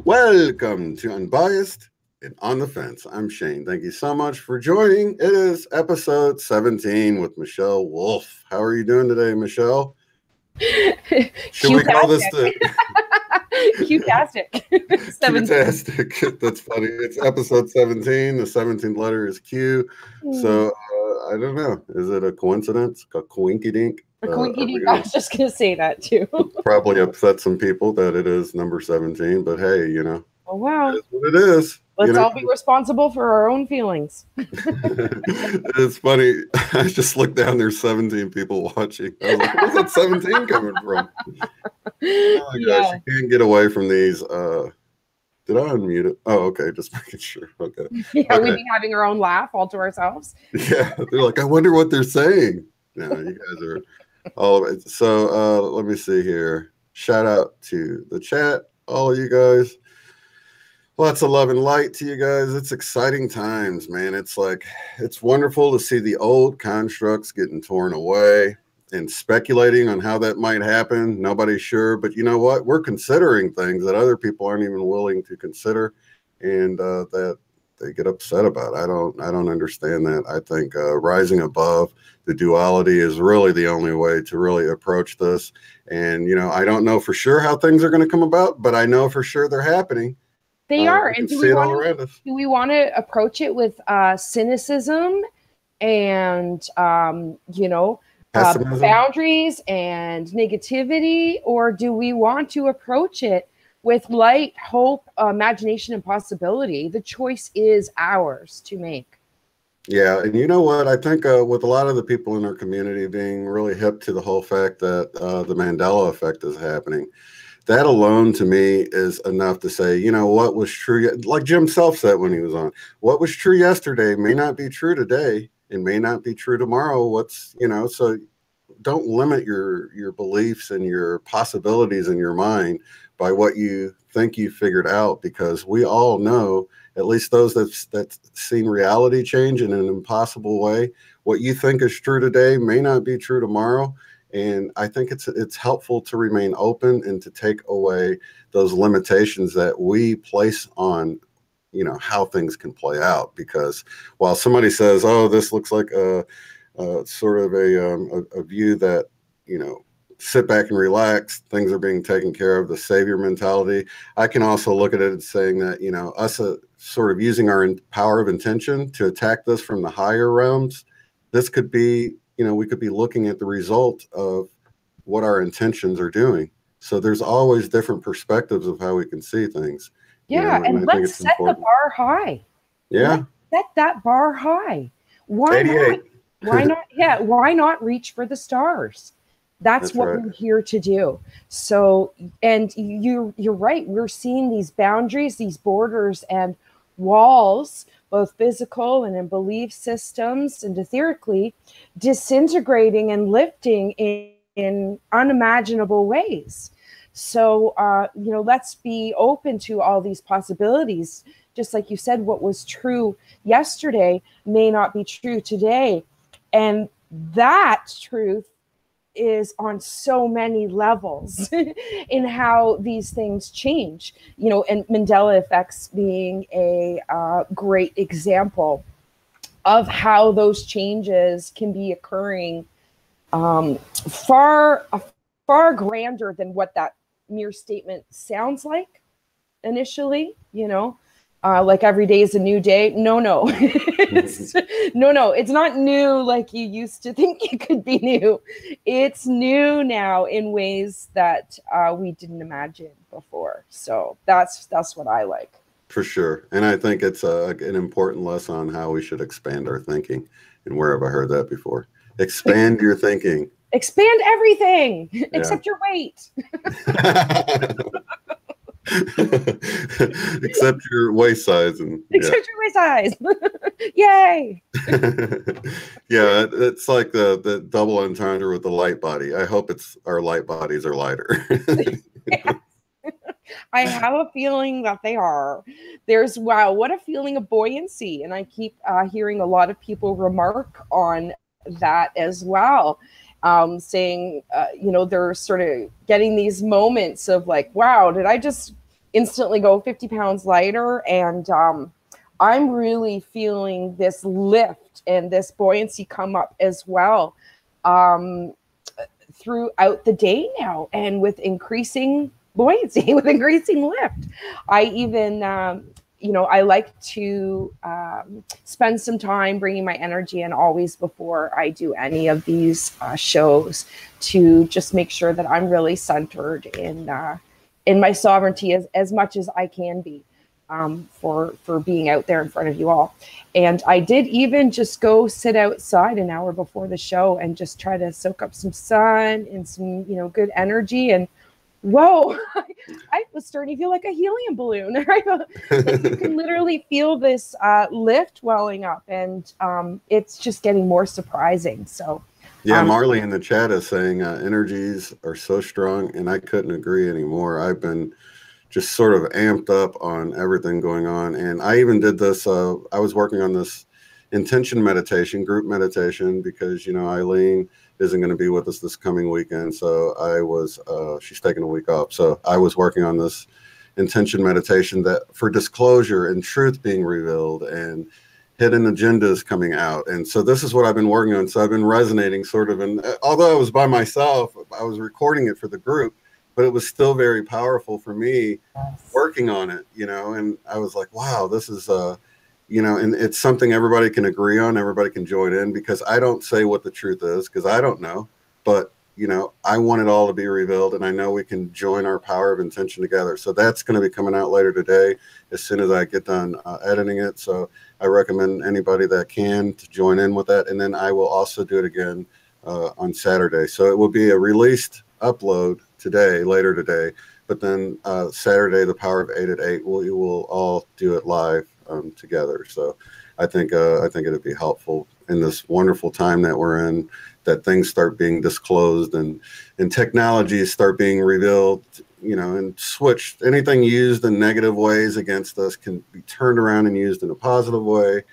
Welcome to Unbiased and On the Fence. I'm Shane. Thank you so much for joining. It is episode 17 with Michelle Wolfe. How are you doing today, Michelle? Should we call this the Q-tastic? Q-tastic. That's funny. It's episode 17. The 17th letter is Q. So I don't know. Is it a coincidence? A coinkydink? I was just going to say that too. Probably upset some people that it is number 17, but hey, you know. Oh, wow. It is what it is. Let's all be responsible for our own feelings. It's funny. I just looked down, there's 17 people watching. I was like, where's that 17 coming from? Oh my gosh, you can't get away from these. Did I unmute it? Oh, okay, just making sure. Okay. Yeah, okay. We'd be having our own laugh all to ourselves. Yeah, they're like, I wonder what they're saying. No, you guys are all of it. So let me see here. Shout out to the chat, all of you guys. Lots of love and light to you guys. It's exciting times, man. It's like, it's wonderful to see the old constructs getting torn away and speculating on how that might happen. Nobody's sure, but you know what? We're considering things that other people aren't even willing to consider, and that they get upset about. I don't understand that. I think rising above the duality is really the only way to really approach this. And, you know, I don't know for sure how things are going to come about, but I know for sure they're happening. They are. And do we want to approach it with cynicism and, you know, boundaries and negativity? Or do we want to approach it with light, hope, imagination, and possibility? The choice is ours to make. Yeah, and you know what? I think with a lot of the people in our community being really hip to the whole fact that the Mandela effect is happening, that alone to me is enough to say, you know, what was true, like Jim Self said when he was on, what was true yesterday may not be true today and may not be true tomorrow. What's, you know, so don't limit your beliefs and your possibilities in your mind by what you think you figured out, because we all know, at least those that's seen reality change in an impossible way, what you think is true today may not be true tomorrow. And I think it's helpful to remain open and to take away those limitations that we place on, you know, how things can play out. Because while somebody says, oh, this looks like a sort of a view that, you know, sit back and relax, things are being taken care of, the savior mentality, I can also look at it as saying that, you know, us sort of using our power of intention to attack this from the higher realms, this could be, you know, we could be looking at the result of what our intentions are doing. So there's always different perspectives of how we can see things. Yeah, you know, and let's set the bar high. Yeah. Let's set that bar high. Why 88. Not? Why not? Yeah, why not reach for the stars? That's what we're here to do. So, and you're right. We're seeing these boundaries, these borders and walls, both physical and in belief systems and etherically, disintegrating and lifting in unimaginable ways. So, you know, let's be open to all these possibilities. Just like you said, what was true yesterday may not be true today. And that truth is on so many levels in how these things change, you know, and Mandela effects being a great example of how those changes can be occurring far grander than what that mere statement sounds like initially, you know. Like every day is a new day. No. It's not new like you used to think it could be new. It's new now in ways that we didn't imagine before. So that's what I like. For sure. And I think it's an important lesson on how we should expand our thinking. And where have I heard that before? Expand your thinking. expand everything Yeah. except your weight. Except your waist size. And except your waist size. Yay. Yeah, it's like the double entendre with the light body. I hope our light bodies are lighter. Yeah. I have a feeling that they are. There's, wow, what a feeling of buoyancy. And I keep hearing a lot of people remark on that as well, saying, they're sort of getting these moments of like, wow, did I just instantly go 50 pounds lighter? And I'm really feeling this lift and this buoyancy come up as well throughout the day now, and with increasing buoyancy, with increasing lift. I even, I like to spend some time bringing my energy in always before I do any of these shows, to just make sure that I'm really centered in my sovereignty as much as I can be, for being out there in front of you all. And I did even just go sit outside an hour before the show and just try to soak up some sun and some, good energy. And whoa, I was starting to feel like a helium balloon. Like you can literally feel this lift welling up, and it's just getting more surprising. So yeah, Marley in the chat is saying energies are so strong, and I couldn't agree anymore. I've been just sort of amped up on everything going on. And I even did this, I was working on this intention meditation, group meditation, because, Eileen isn't going to be with us this coming weekend. So she's taking a week off. So I was working on this intention meditation that for disclosure and truth being revealed and hidden agendas coming out. And so this is what I've been working on. So I've been resonating sort of, and although I was by myself, I was recording it for the group, but it was still very powerful for me working on it, and I was like, wow, this is, and it's something everybody can agree on, everybody can join in, because I don't say what the truth is, because I don't know, but, I want it all to be revealed, and I know we can join our power of intention together. So that's going to be coming out later today, as soon as I get done editing it. So I recommend anybody that can to join in with that. And then I will also do it again on Saturday. So it will be a released upload later today, but then Saturday, the power of 8 at 8, we will all do it live together. So I think it'd be helpful in this wonderful time that we're in, that things start being disclosed and technologies start being revealed, and switched. Anything used in negative ways against us can be turned around and used in a positive way.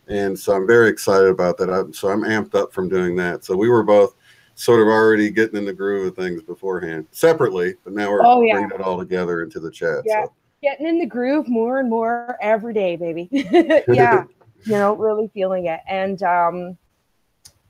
And so I'm very excited about that. I'm amped up from doing that. So we were both sort of already getting in the groove of things beforehand, separately, but now we're bringing it all together into the chat. Yeah, so getting in the groove more and more every day, baby. Yeah, really feeling it. And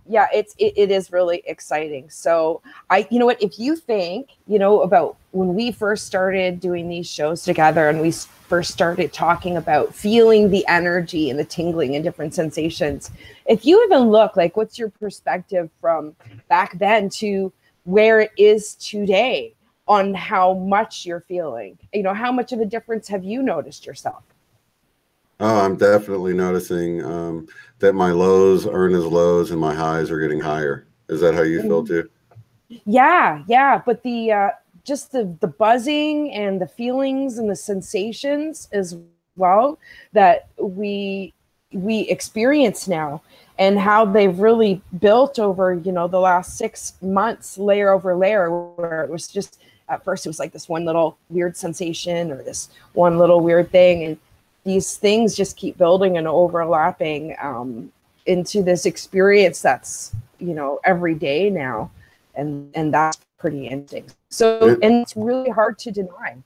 yeah, it is really exciting. So if you think, about when we first started doing these shows together, and we first started talking about feeling the energy and the tingling and different sensations, if you even look, like, what's your perspective from back then to where it is today on how much you're feeling? How much of a difference have you noticed yourself? Oh, I'm definitely noticing that my lows aren't as lows and my highs are getting higher. Is that how you feel too? Yeah. But the just the buzzing and the feelings and the sensations as well that we experience now, and how they've really built over, the last 6 months, layer over layer, where it was just, at first it was like this one little weird sensation or this one little weird thing, and these things just keep building and overlapping into this experience that's, every day now. And that's pretty interesting. So, and it's really hard to deny.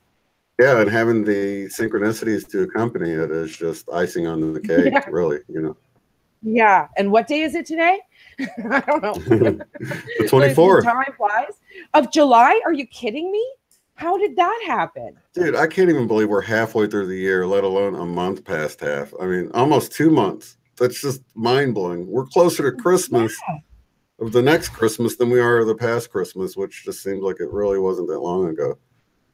Yeah, and having the synchronicities to accompany it is just icing on the cake, really, Yeah. And what day is it today? I don't know. The 24th. Time flies. Of July? Are you kidding me? How did that happen? Dude, I can't even believe we're halfway through the year, let alone a month past half. I mean, almost 2 months. That's just mind-blowing. We're closer to Christmas of the next Christmas than we are of the past Christmas, which just seems like it really wasn't that long ago.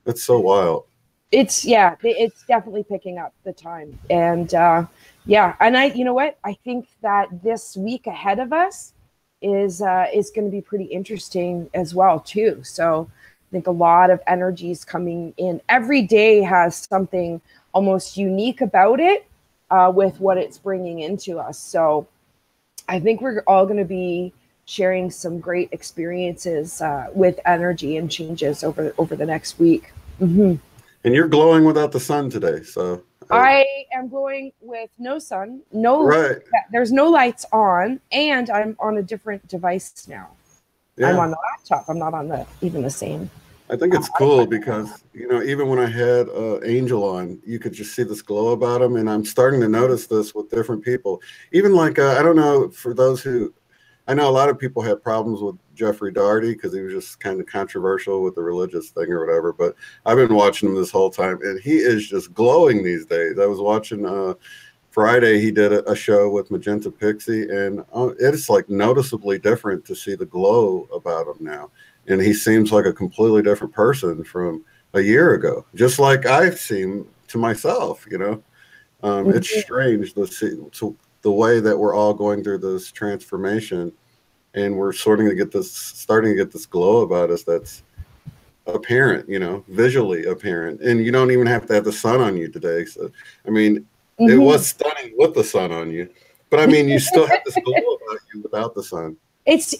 That's so wild. It's definitely picking up the time. And and you know what? I think that this week ahead of us is going to be pretty interesting as well too. So I think a lot of energy is coming in. Every day has something almost unique about it with what it's bringing into us. So I think we're all going to be sharing some great experiences with energy and changes over the next week. Mm-hmm. And you're glowing without the sun today, so I am glowing with no sun, there's no lights on, and I'm on a different device now. Yeah. I'm on the laptop. I'm not on even the same. I think it's cool because, you know, even when I had Angel on, you could just see this glow about him, and I'm starting to notice this with different people. Even like, I don't know, for those who, I know a lot of people had problems with Jeffrey Daugherty because he was just kind of controversial with the religious thing or whatever. But I've been watching him this whole time, and he is just glowing these days. I was watching Friday, he did a show with Magenta Pixie, and it's like noticeably different to see the glow about him now. And he seems like a completely different person from a year ago, just like I've seen to myself, you know. It's strange to see the way that we're all going through this transformation, and we're starting to get this glow about us that's apparent, you know, visually apparent. And you don't even have to have the sun on you today. So, I mean, it was stunning with the sun on you, but I mean, you still have this glow about you without the sun. It's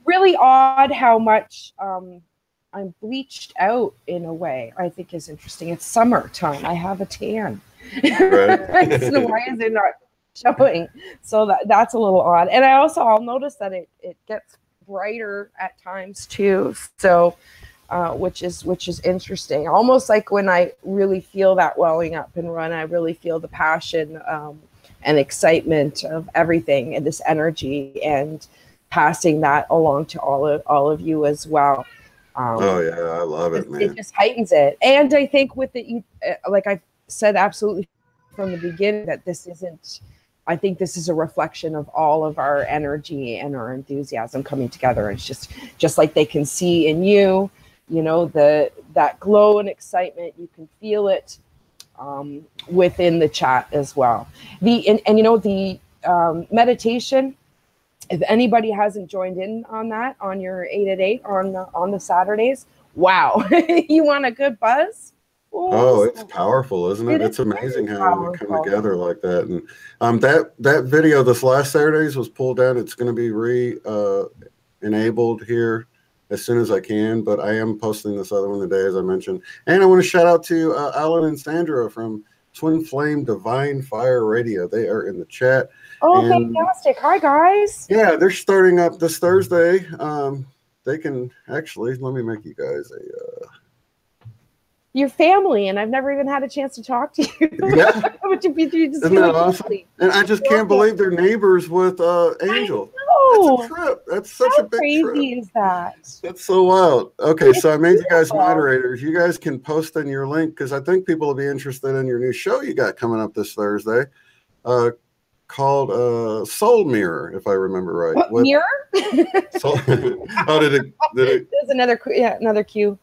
really odd how much I'm bleached out in a way. I think is interesting. It's summertime. I have a tan. Right. So why is it not showing? So that's a little odd. And I'll notice that it gets brighter at times too. So which is interesting. Almost like when I really feel that welling up and run, I really feel the passion and excitement of everything and this energy, and passing that along to all of you as well. Oh yeah, I love it, man. It just heightens it. And I think with it, like I said absolutely from the beginning, that I think this is a reflection of all of our energy and our enthusiasm coming together. It's just like they can see in you, you know, that glow and excitement. You can feel it within the chat as well. And you know, the meditation, if anybody hasn't joined in on that, on your 8 at 8 on the Saturdays, wow, you want a good buzz? Oh, it's powerful, isn't it? It's amazing how we come together like that. And that video this last Saturday's was pulled down. It's going to be enabled here as soon as I can, but I am posting this other one today, as I mentioned. And I want to shout out to Alan and Sandra from Twin Flame Divine Fire Radio. They are in the chat. Oh, fantastic. Hi, guys. Yeah, they're starting up this Thursday. They can actually, let me make you guys your family, and I've never even had a chance to talk to you. Yeah. Isn't that awesome? And I just can't believe they're neighbors with Angel. That's a trip. That's such a big trip. How crazy is that? That's so wild. Okay, so I made you guys moderators. You guys can post in your link, because I think people will be interested in your new show you got coming up this Thursday, called Soul Mirror, if I remember right. What mirror? Soul, did it? There's another cue.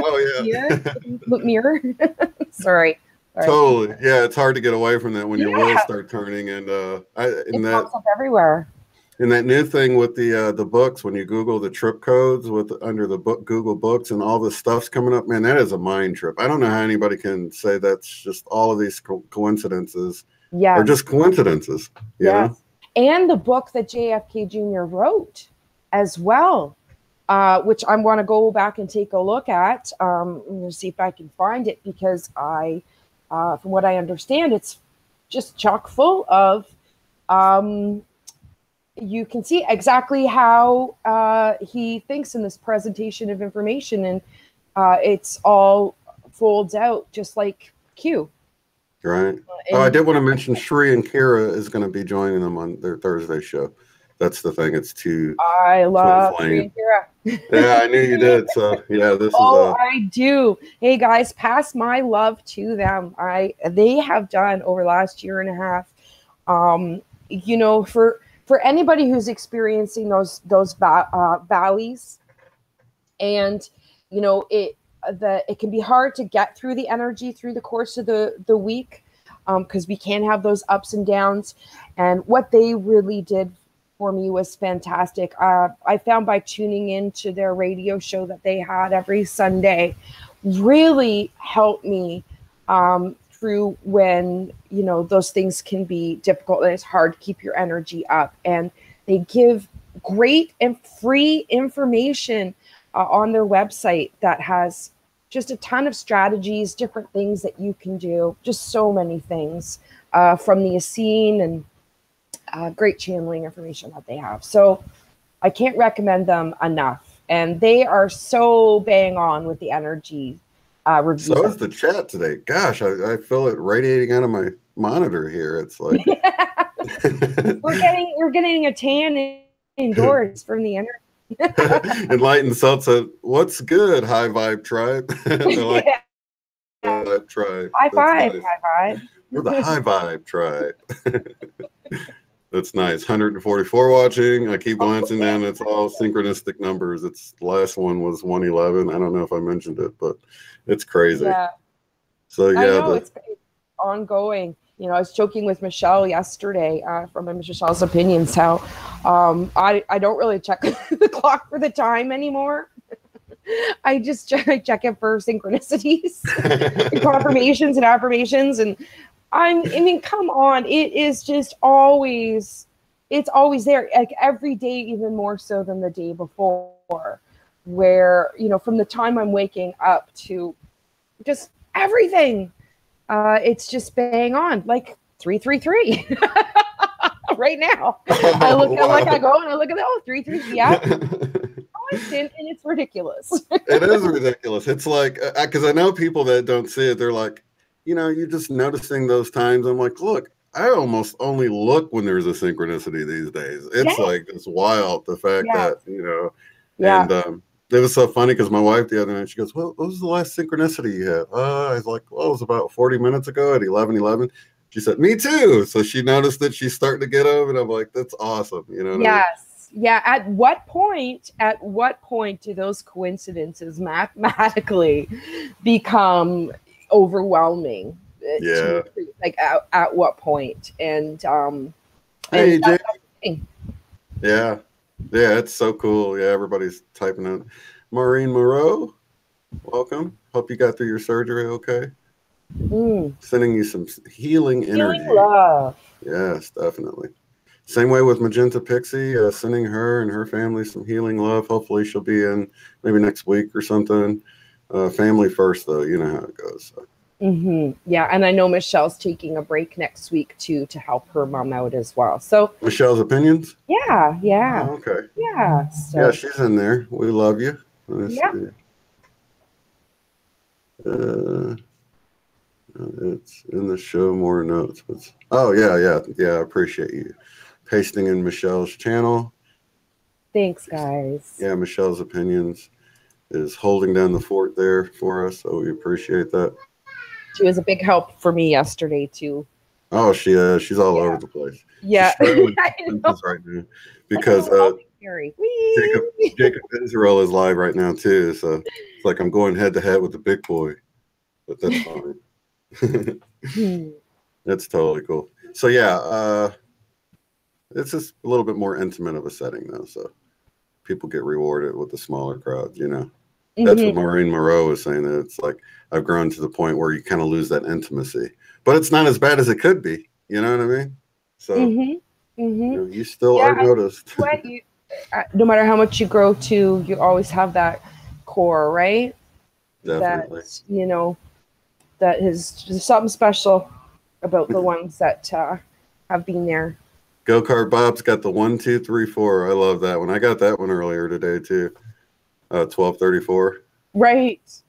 Oh yeah. Mirror. Sorry. Totally. Yeah, it's hard to get away from that when your wheels start turning, and it pops up everywhere. And that new thing with the books, when you Google the trip codes under the book Google Books, and all this stuff's coming up, man, that is a mind trip. I don't know how anybody can say that's just all of these coincidences. Yeah. Or just coincidences. Yeah. And the book that JFK Jr. wrote as well, which I want to go back and take a look at. I'm going to see if I can find it, because from what I understand, it's just chock full of, you can see exactly how he thinks in this presentation of information, and it's all folds out just like Q. Right. I did want to mention Shri and Kira is going to be joining them on their Thursday show. That's the thing. It's I love Shri and Kira. Yeah, I knew you did. So yeah, this is. I do. Hey guys, pass my love to them. They have done over the last year and a half. You know, for anybody who's experiencing those valleys, and you know it can be hard to get through the energy through the course of the week, because we can have those ups and downs. And what they really did for me was fantastic. I found by tuning into their radio show that they had every Sunday really helped me through when, you know, those things can be difficult and it's hard to keep your energy up. And they give great and free information on their website that has just a ton of strategies, different things that you can do, just so many things from the Essene and great channeling information that they have. So I can't recommend them enough. And they are so bang on with the energy reviews. So is the chat today. Gosh, I feel it radiating out of my monitor here. It's like we're getting a tan indoors from the energy. Enlightened Self said, "What's good, High Vibe Tribe?" Like, Vibe Tribe. High five, nice. high vibe. We're the High Vibe Tribe. That's nice. 144 watching. I keep glancing down. It's all synchronistic numbers. It's the last one was 111. I don't know if I mentioned it, but it's crazy. Yeah. So yeah, I know it's ongoing. You know, I was joking with Michelle yesterday from Michelle's Opinions how I don't really check the clock for the time anymore. I just check it for synchronicities, confirmations and affirmations. And I mean, come on. It is just always, it's always there. Like every day, even more so than the day before, where, you know, from the time I'm waking up to just everything, it's just bang on, like 333 right now. I look at like I go and I look at the 333. Yeah. Constant, and it's ridiculous. It is ridiculous. It's like, because I know people that don't see it, they're like, you know, you're just noticing those times. I'm like, look, I almost only look when there's a synchronicity these days. It's like, it's wild, the fact that, you know, and it was so funny because my wife the other night, she goes, well, what was the last synchronicity you had? I was like, well, it was about 40 minutes ago at 11:11. She said, me too. So she noticed that she's starting to get over, and I'm like, that's awesome. You know what I mean? Yeah. At what point do those coincidences mathematically become overwhelming? Yeah. Like at what point? And hey, Jay. Yeah, it's so cool. Yeah, everybody's typing it. Maureen Moreau, welcome. Hope you got through your surgery okay. Sending you some healing energy. Healing love. Yes, definitely. Same way with Magenta Pixie, sending her and her family some healing love. Hopefully she'll be in maybe next week or something. Family first, though. You know how it goes. So. Yeah, and I know Michelle's taking a break next week, too, to help her mom out as well. So Michelle's Opinions? Yeah. Oh, okay. Yeah. So. Yeah, she's in there. We love you. It's in the show more notes. Oh, yeah. I appreciate you pasting in Michelle's channel. Thanks, guys. Yeah, Michelle's Opinions is holding down the fort there for us, so we appreciate that. She was a big help for me yesterday, too. Oh, she's all over the place. Yeah. Right now because Jacob Israel is live right now, too, so it's like I'm going head-to-head with the big boy, but that's fine. That's totally cool. So yeah, it's just a little bit more intimate of a setting though, so people get rewarded with the smaller crowds, you know. That's what Maureen Moreau was saying, that it's like I've grown to the point where you kind of lose that intimacy, but it's not as bad as it could be, you know what I mean? So you know, you still are noticed. No matter how much you grow to, you always have that core, right? Definitely. That, you know, that is just something special about the ones that have been there. Go Kart Bob's got the 1, 2, 3, 4. I love that one. I got that one earlier today too. 1234. Right.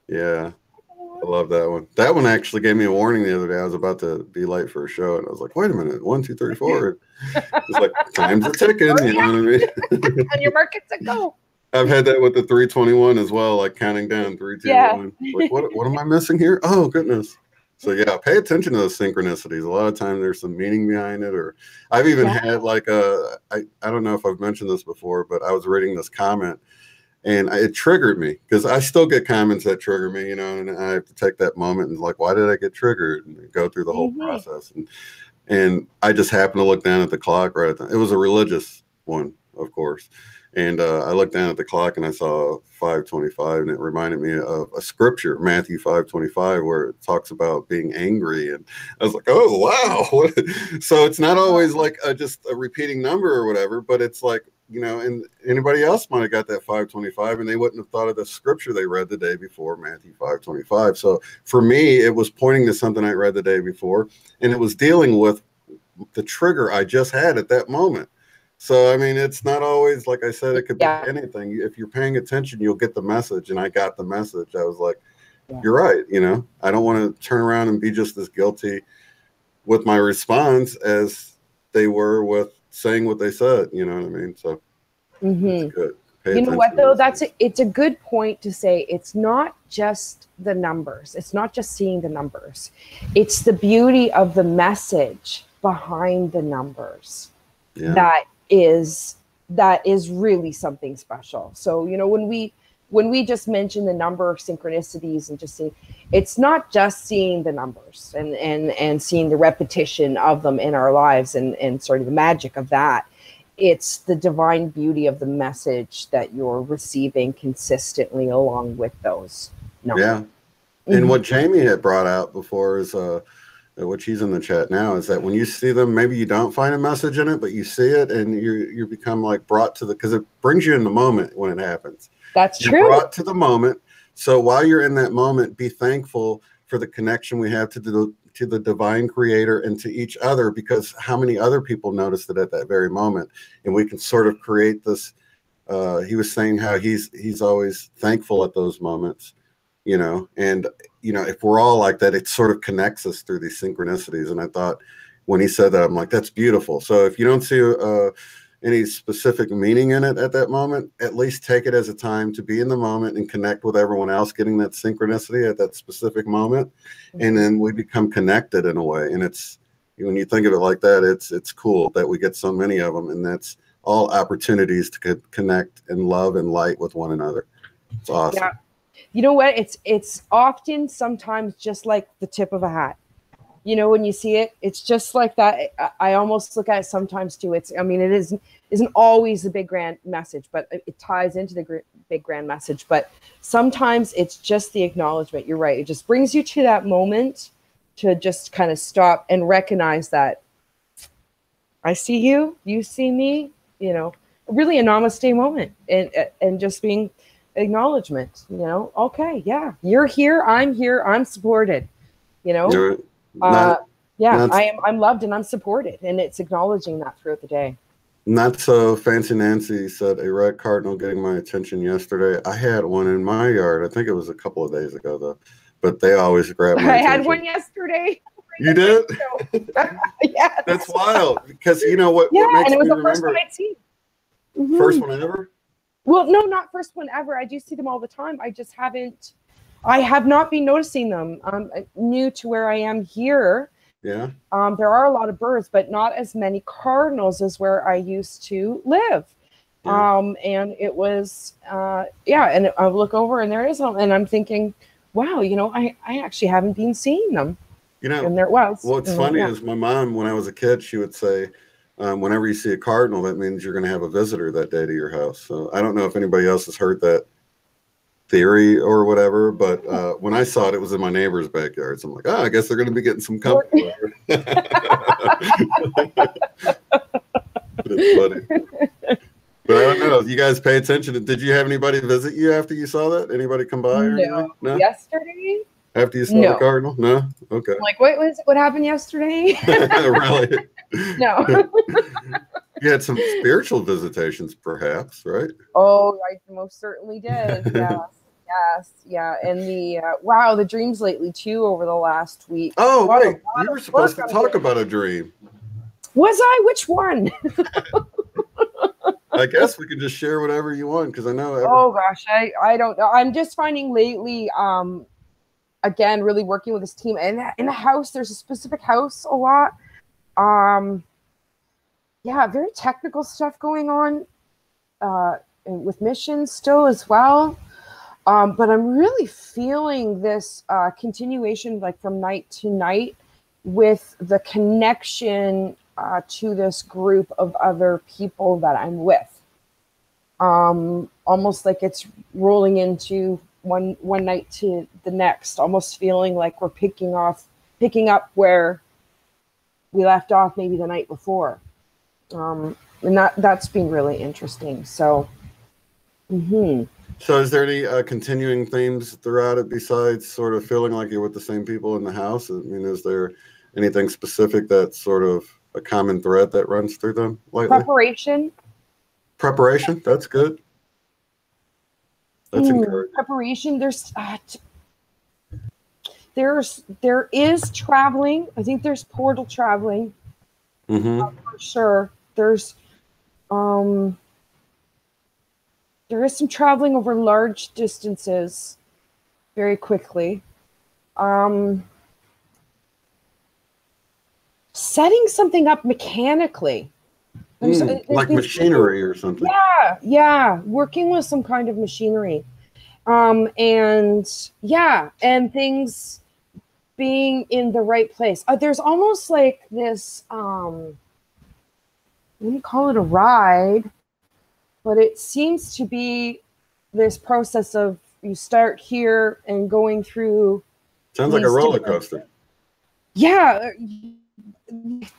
Yeah. I love that one. That one actually gave me a warning the other day. I was about to be late for a show, and I was like, wait a minute, 1, 2, 3, 4. It's like time's a ticking, you know what I mean? And your market's a go. I've had that with the 321 as well, like counting down 3, 2, 1. Like, what am I missing here? Oh goodness. So yeah, pay attention to those synchronicities. A lot of times there's some meaning behind it. Or I've even had like I don't know if I've mentioned this before, but I was reading this comment and it triggered me because I still get comments that trigger me, you know, and I have to take that moment and like, why did I get triggered? And go through the whole process. And I just happened to look down at the clock right at the, it was a religious one, of course. And I looked down at the clock and I saw 5:25, and it reminded me of a scripture, Matthew 5:25, where it talks about being angry. And I was like, oh, wow. So it's not always like just a repeating number or whatever, but it's like, you know, and anybody else might have got that 5:25 and they wouldn't have thought of the scripture they read the day before, Matthew 5:25. So for me, it was pointing to something I read the day before, and it was dealing with the trigger I just had at that moment. So, I mean, it's not always, like I said, it could be anything. If you're paying attention, you'll get the message. And I got the message. I was like, you're right. You know, I don't want to turn around and be just as guilty with my response as they were with saying what they said. You know what I mean? So it's good. You know what, though? It's a good point to say it's not just the numbers. It's not just seeing the numbers. It's the beauty of the message behind the numbers. Yeah. That is really something special. So, you know, when we just mention the number of synchronicities and just see, it's not just seeing the numbers and seeing the repetition of them in our lives and sort of the magic of that. It's the divine beauty of the message that you're receiving consistently along with those numbers. Yeah. And what Jamie had brought out before is which he's in the chat now, is that when you see them, maybe you don't find a message in it, but you see it and you become like brought to the, because it brings you in the moment when it happens. That's you're true. Brought to the moment. So while you're in that moment, be thankful for the connection we have to the divine creator and to each other, because how many other people noticed it at that very moment. And we can sort of create this. He was saying how he's always thankful at those moments, you know, and you know, if we're all like that, it sort of connects us through these synchronicities. And I thought when he said that, I'm like, that's beautiful. So if you don't see any specific meaning in it at that moment, at least take it as a time to be in the moment and connect with everyone else, getting that synchronicity at that specific moment. And then we become connected in a way. And it's, when you think of it like that, it's cool that we get so many of them. And that's all opportunities to connect and love and light with one another. It's awesome. Yeah. You know what? It's often sometimes just like the tip of a hat. You know, when you see it, it's just like that. I almost look at it sometimes too. I mean, it isn't always the big grand message, but it ties into the big grand message. But sometimes it's just the acknowledgement. You're right. It just brings you to that moment to just kind of stop and recognize that I see you, you see me. You know, really a namaste moment, and just being acknowledgement. You know, okay, yeah, you're here, I'm supported. You know. I'm loved and I'm supported, and it's acknowledging that throughout the day. Not so fancy Nancy said a red cardinal getting my attention yesterday. I had one in my yard. I think it was a couple of days ago though, but they always grab my attention. I had one yesterday. You did? Yeah. That's wild, because you know what? Yeah, what makes and it was me the first one I'd seen. First one ever? Well, no, not first one ever. I do see them all the time. I have not been noticing them. I'm new to where I am here. Yeah. There are a lot of birds, but not as many cardinals as where I used to live. Yeah. And it was, and I look over and there is one, and I'm thinking, wow, you know, I actually haven't been seeing them. You know, and there was. What's funny is my mom, when I was a kid, she would say, whenever you see a cardinal, that means you're going to have a visitor that day to your house. So I don't know if anybody else has heard that theory or whatever, but when I saw it, it was in my neighbor's backyard. So I'm like, oh, I guess they're going to be getting some company. It's funny. But I don't know. You guys pay attention. Did you have anybody visit you after you saw that? Anybody come by? Or anything? No. Yesterday? After you saw the cardinal? No? Okay. Like, what happened yesterday? Really? No. You had some spiritual visitations, perhaps, right? Oh, I most certainly did. Yes. Yeah. And the dreams lately too over the last week. Oh, wait. You were supposed to talk about a dream. Was I? Which one? I guess we can just share whatever you want, because I know. Oh gosh, I don't know. I'm just finding lately, again, really working with this team, and in the house, there's a specific house a lot. Very technical stuff going on with missions still as well. But I'm really feeling this continuation, like from night to night, with the connection to this group of other people that I'm with. Almost like it's rolling into one night to the next, almost feeling like we're picking up where we left off maybe the night before. And that's been really interesting. So, So is there any continuing themes throughout it besides sort of feeling like you're with the same people in the house? I mean, is there anything specific that's sort of a common thread that runs through them lately? Preparation, that's good. That's encouraging. Preparation, there is traveling. I think there's portal traveling. For sure. There is some traveling over large distances very quickly. Setting something up mechanically. Like machinery or something. Yeah. Working with some kind of machinery. And things being in the right place. There's almost like this, I wouldn't call it a ride, but it seems to be this process of you start here and going through. Sounds like a roller coaster. Yeah,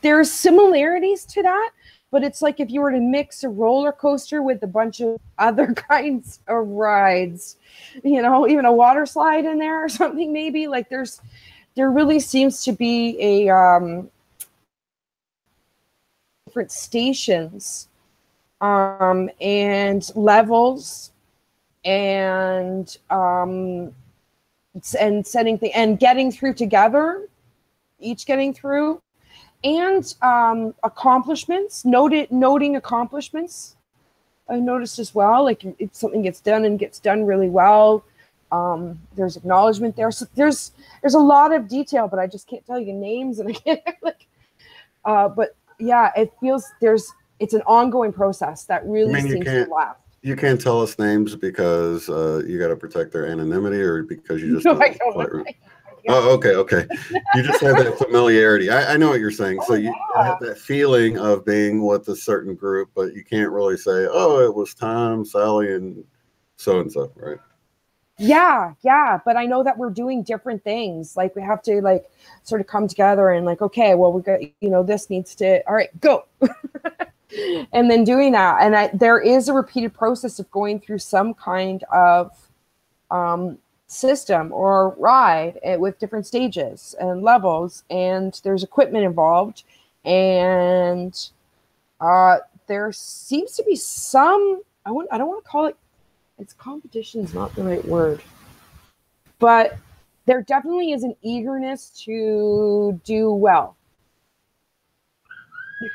there's similarities to that, but it's like if you were to mix a roller coaster with a bunch of other kinds of rides, even a water slide in there or something, maybe. Like there really seems to be a different stations and levels and setting things and getting through together, each getting through, and accomplishments, noting accomplishments. I noticed as well, like if something gets done and gets done really well, there's acknowledgement there. So there's a lot of detail, but I just can't tell you names, and I can't but yeah, it feels it's an ongoing process that really seems to last. You can't tell us names because you got to protect their anonymity, or because you just Oh, okay. You just have that familiarity. I know what you're saying. So you have that feeling of being with a certain group, but you can't really say, oh, it was Tom, Sally, and so, right? Yeah. But I know that we're doing different things. Like we have to sort of come together and okay, well, we got, this needs to, all right, go. And then doing that. And there is a repeated process of going through some kind of system or ride with different stages and levels, and there's equipment involved, and there seems to be some, I don't want to call it, it's competition is not the right word, but there definitely is an eagerness to do well.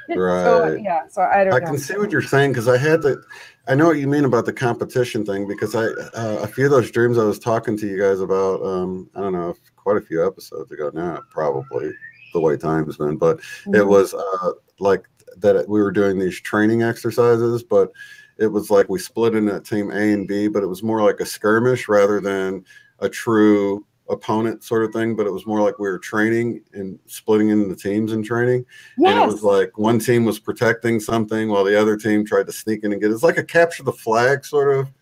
Right. So I don't know. I can see what you're saying, because I know what you mean about the competition thing, because a few of those dreams I was talking to you guys about, I don't know, quite a few episodes ago now, probably, the way time's been, but it was like that we were doing these training exercises, but it was like we split into team A and B, but it was more like a skirmish rather than a true opponent sort of thing, but it was more like we were training and splitting into the teams and training. Yes. And it was like one team was protecting something while the other team tried to sneak in and get it. It's like a capture the flag sort of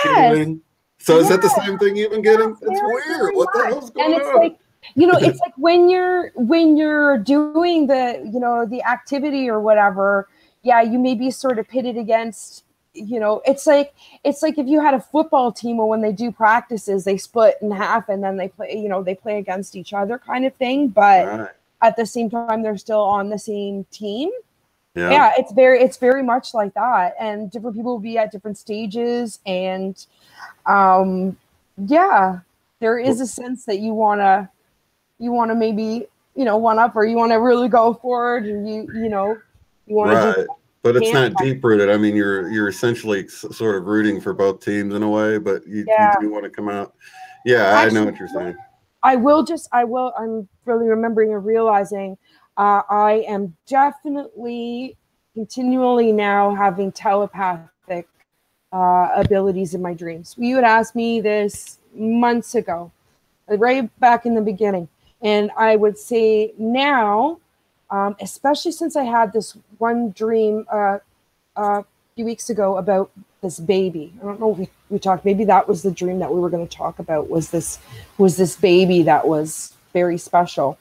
feeling. So is that the same thing you've been getting? It's weird. What the hell's going on? Like, it's like when you're doing the activity or whatever, you may be sort of pitted against, it's like if you had a football team, or when they do practices, they split in half and then they play against each other kind of thing. But at the same time, they're still on the same team. Yeah, it's very much like that. And different people will be at different stages. And there is a sense that you want to maybe, one up, or you want to really go forward, or you want to do. But it's not deep rooted. I mean, you're essentially sort of rooting for both teams in a way, but you do want to come out. Yeah, actually, I know what you're saying. I'm really remembering and realizing I am definitely continually now having telepathic abilities in my dreams. You had asked me this months ago, right back in the beginning. And I would say now, especially since I had this one dream a few weeks ago about this baby. I don't know if we talked, maybe that was the dream that we were going to talk about, was this baby that was very special.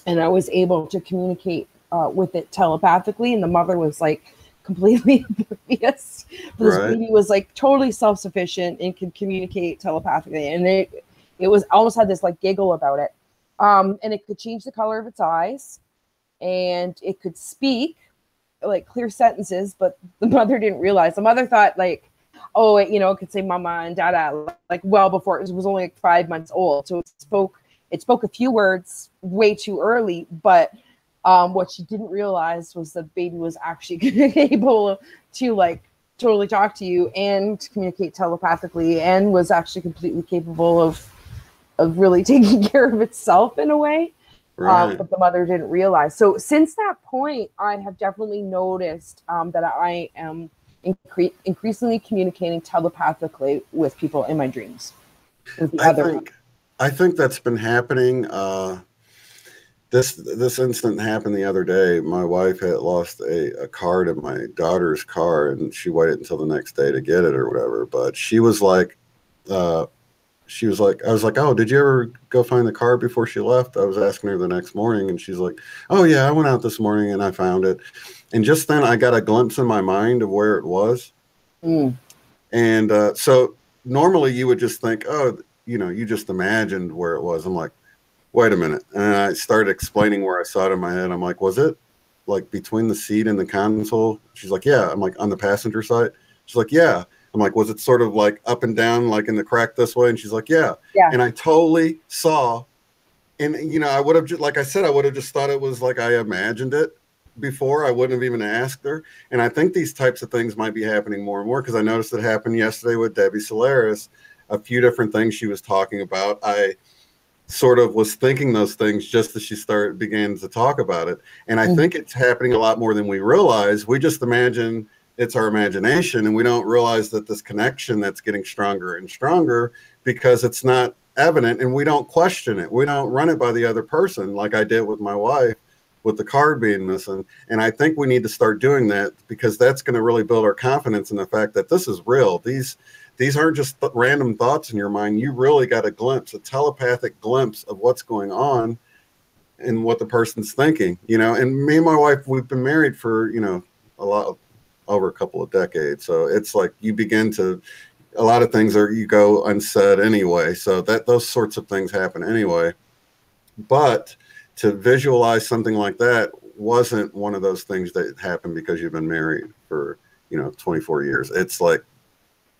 And I was able to communicate with it telepathically. And the mother was like completely oblivious. This baby was like totally self-sufficient and could communicate telepathically. And it was almost had this like giggle about it. And it could change the color of its eyes, and it could speak like clear sentences, but the mother didn't realize. The mother thought like, oh, it, it could say mama and dada like well before it was only like 5 months old. So it spoke a few words way too early, but what she didn't realize was the baby was actually able to like totally talk to you and communicate telepathically, and was actually completely capable of really taking care of itself in a way. But the mother didn't realize. So since that point, I have definitely noticed that I am increasingly communicating telepathically with people in my dreams. I think that's been happening. This incident happened the other day. My wife had lost a card in my daughter's car, and she waited until the next day to get it or whatever. But she was like, I was like, oh, did you ever go find the card before she left? I was asking her the next morning, and she's like, oh yeah, I went out this morning and I found it. And just then I got a glimpse in my mind of where it was. And so normally you would just think, oh, you just imagined where it was. I'm like, wait a minute. And I started explaining where I saw it in my head. I'm like, was it like between the seat and the console? She's like, yeah. I'm like, on the passenger side? She's like, yeah. I'm like, was it sort of like up and down, like in the crack this way? And she's like, yeah. And I totally saw, and I would have just, like I said, I would have just thought it was like I imagined it before. I wouldn't have even asked her. And I think these types of things might be happening more and more, because I noticed it happened yesterday with Debbie Solaris. A few different things she was talking about. I sort of was thinking those things just as she began to talk about it. And I think it's happening a lot more than we realize. We just imagine it's our imagination, and we don't realize that this connection that's getting stronger and stronger because it's not evident, and we don't question it. We don't run it by the other person like I did with my wife with the card being missing. And I think we need to start doing that, because that's going to really build our confidence in the fact that this is real. These aren't just random thoughts in your mind. You really got a telepathic glimpse of what's going on and what the person's thinking, and me and my wife, we've been married for, over a couple of decades. So it's like you begin to, a lot of things you go unsaid anyway. So those sorts of things happen anyway. But to visualize something like that wasn't one of those things that happened because you've been married for, 24 years. It's like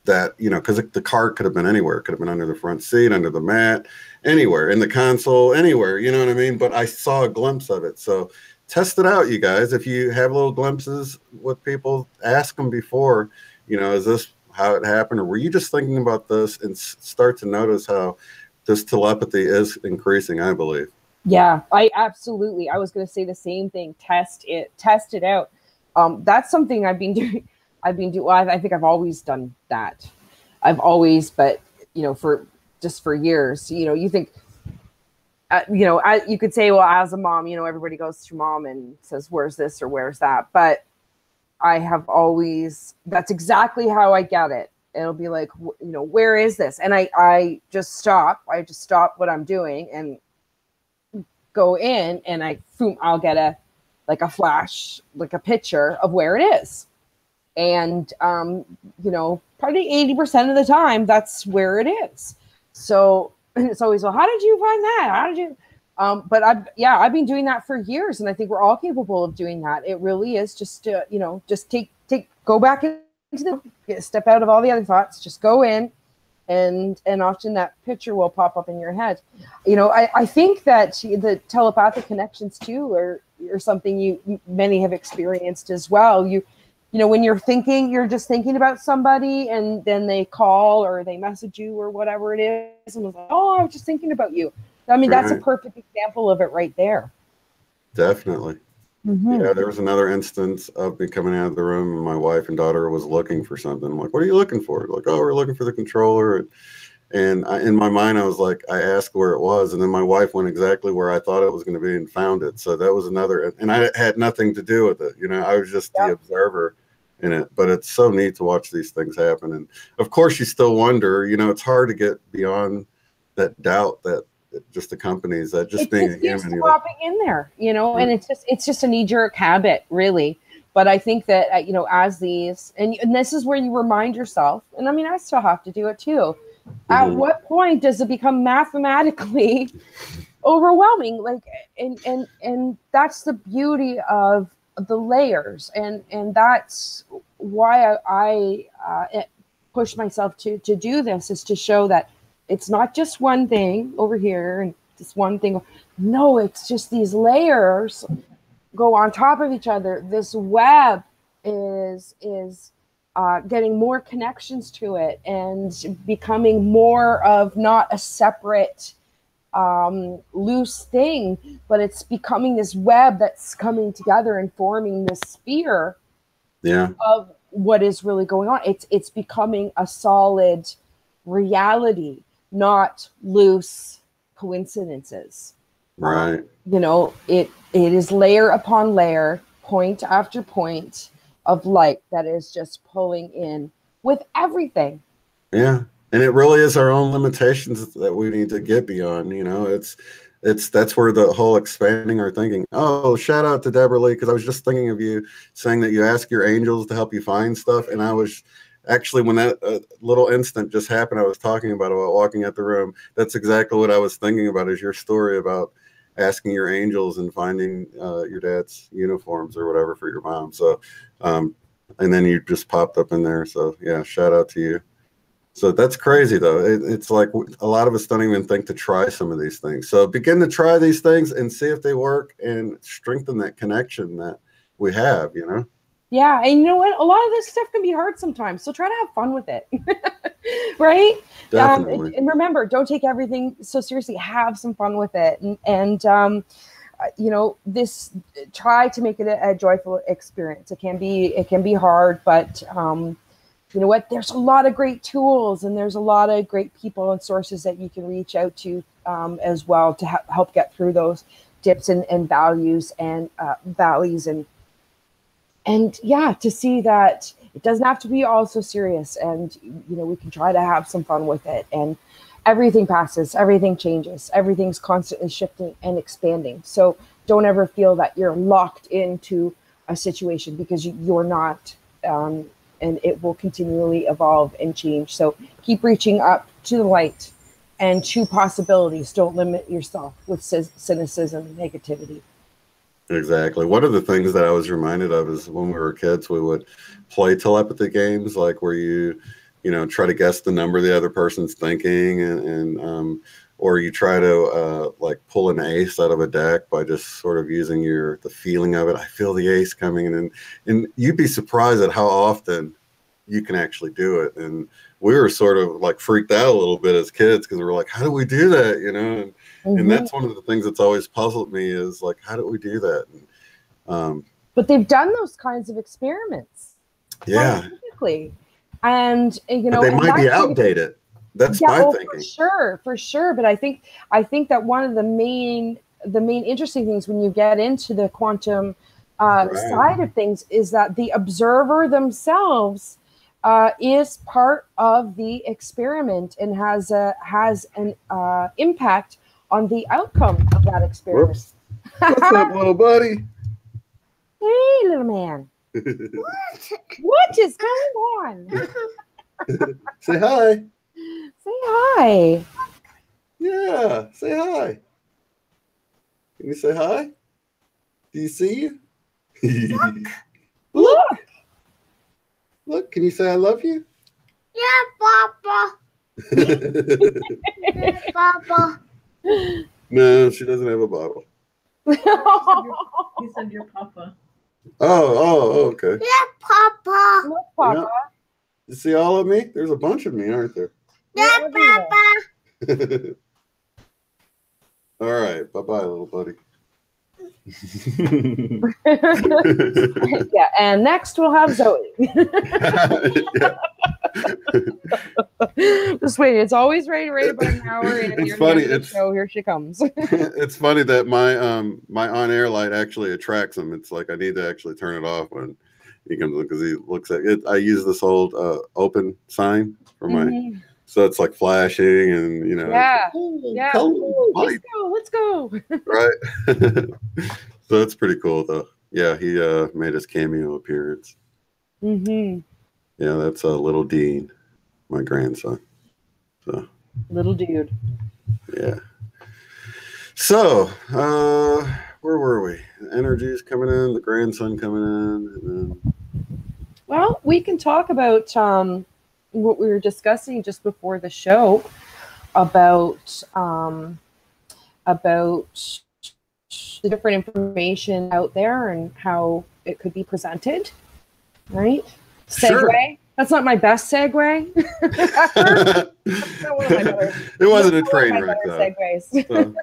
that, because the car could have been anywhere. It could have been under the front seat, under the mat, anywhere, in the console, anywhere, you know what I mean? But I saw a glimpse of it. So test it out, you guys. If you have little glimpses with people, ask them before, is this how it happened? Or were you just thinking about this? And start to notice how this telepathy is increasing, I believe. Yeah, I was going to say the same thing. Test it out. That's something I've been doing. Well, I think I've always done that. But for years, you think, you could say, well, as a mom, everybody goes to mom and says, where's this or where's that? But I have always, that's exactly how I get it. It'll be like, where is this? And I just stop what I'm doing and go in, and I'll get a flash, like a picture of where it is. And, probably 80% of the time that's where it is. So it's always, well, how did you find that? How did you, but I've been doing that for years, and I think we're all capable of doing that. It really is just to, just go back into step out of all the other thoughts, just go in, and often that picture will pop up in your head. I think that the telepathic connections too are something many have experienced as well. When you're just thinking about somebody, and then they call or they message you or whatever it is, and it's like, oh, I was just thinking about you. I mean, that's a perfect example of it right there. Definitely. Yeah, there was another instance of me coming out of the room, and my wife and daughter was looking for something. I'm like, what are you looking for? Like, oh, we're looking for the controller. And in my mind, I was like, I asked where it was, and then my wife went exactly where I thought it was going to be and found it. So that was another, and I had nothing to do with it. You know, I was just the observer in it. But it's so neat to watch these things happen. And of course, you still wonder. You know, it's hard to get beyond that doubt that just accompanies that. Just being a human, popping in there, you know, and it's just a knee-jerk habit, really. But I think that you know, as these, and this is where you remind yourself, and I mean, I still have to do it too. At what point does it become mathematically overwhelming? Like, and that's the beauty of the layers, and that's why I push myself to do this, is to show that it's not just one thing over here and just one thing. No, it's just these layers go on top of each other. This web is getting more connections to it and becoming more of not a separate loose thing, but it's becoming this web that's coming together and forming this sphere of what is really going on. It's becoming a solid reality, not loose coincidences. Right. You know, it is layer upon layer, point after point of light that is just pulling in with everything. Yeah. And it really is our own limitations that we need to get beyond. You know, that's where the whole expanding our thinking. Oh, shout out to Deborah Lee, because I was just thinking of you saying that you ask your angels to help you find stuff. And I was actually, when that little instant just happened, I was talking about walking out the room. That's exactly what I was thinking about, is your story about asking your angels and finding your dad's uniforms or whatever for your mom. So, and then you just popped up in there. So yeah, shout out to you. So that's crazy though. It's like a lot of us don't even think to try some of these things. So begin to try these things and see if they work and strengthen that connection that we have, you know? Yeah. And you know what? A lot of this stuff can be hard sometimes. So try to have fun with it. Right? Definitely. And remember, don't take everything so seriously. Have some fun with it. And you know, try to make it a joyful experience. It can be hard, but you know what? There's a lot of great tools, and there's a lot of great people and sources that you can reach out to as well to help get through those dips and values and valleys, and yeah, to see that it doesn't have to be all so serious, and you know, we can try to have some fun with it. And everything passes, everything changes, everything's constantly shifting and expanding. So don't ever feel that you're locked into a situation, because you're not. And it will continually evolve and change. So keep reaching up to the light and to possibilities. Don't limit yourself with cynicism and negativity. Exactly. One of the things that I was reminded of is when we were kids, we would play telepathy games, like where you know, try to guess the number the other person's thinking, and or you try to like pull an ace out of a deck by just sort of using the feeling of it. I feel the ace coming in, and you'd be surprised at how often you can actually do it. And we were sort of like freaked out a little bit as kids, because we were like, how do we do that? You know, and that's one of the things that's always puzzled me, is like, how do we do that? And, but they've done those kinds of experiments. Yeah. Scientifically. And you know, but they might be outdated. That's my thinking. For sure. But I think that one of the main interesting things when you get into the quantum side of things is that the observer themselves is part of the experiment and has an impact on the outcome of that experiment. Whoops. What's up, little buddy? Hey, little man. What is going on? Say hi. Say hi. Yeah, say hi. Can you say hi? Do you see you? Look. Look, can you say I love you? Yeah, Papa. Yes, Papa. No, she doesn't have a bottle. He said your Papa. Oh, okay. Yeah, Papa. Look, Papa. Yeah. You see all of me? There's a bunch of me, aren't there? Yeah, Papa. All right. Bye-bye, little buddy. Yeah, and next we'll have Zoe. Yeah. Just wait. It's always right about an hour in. It's funny. It's show. Here she comes. It's funny that my on-air light actually attracts him. It's like I need to actually turn it off when he comes in because he looks at it. I use this old open sign for my, so it's like flashing and Yeah, let's go. Right. So that's pretty cool though. Yeah, he made his cameo appearance. Yeah, that's little Dean, my grandson. So little dude. Yeah. So where were we? The energy's coming in, the grandson coming in, and then... Well, we can talk about what we were discussing just before the show about the different information out there and how it could be presented, right? Segue. Sure. That's not my best segue. It wasn't a train wreck, though. So,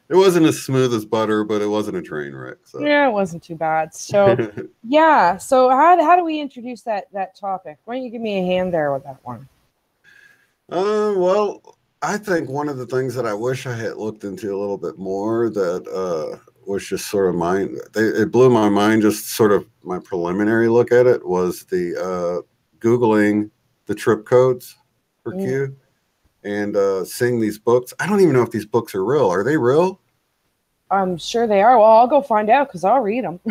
it wasn't as smooth as butter, but it wasn't a train wreck. So. Yeah, it wasn't too bad. So, yeah. So, how do we introduce that topic? Why don't you give me a hand there with that one? Well, I think one of the things that I wish I had looked into a little bit more that was just sort of it blew my mind, just sort of my preliminary look at it was the Googling the trip codes for Q and seeing these books. I don't even know if these books are real. Are they real? I'm sure they are. Well, I'll go find out because I'll read them.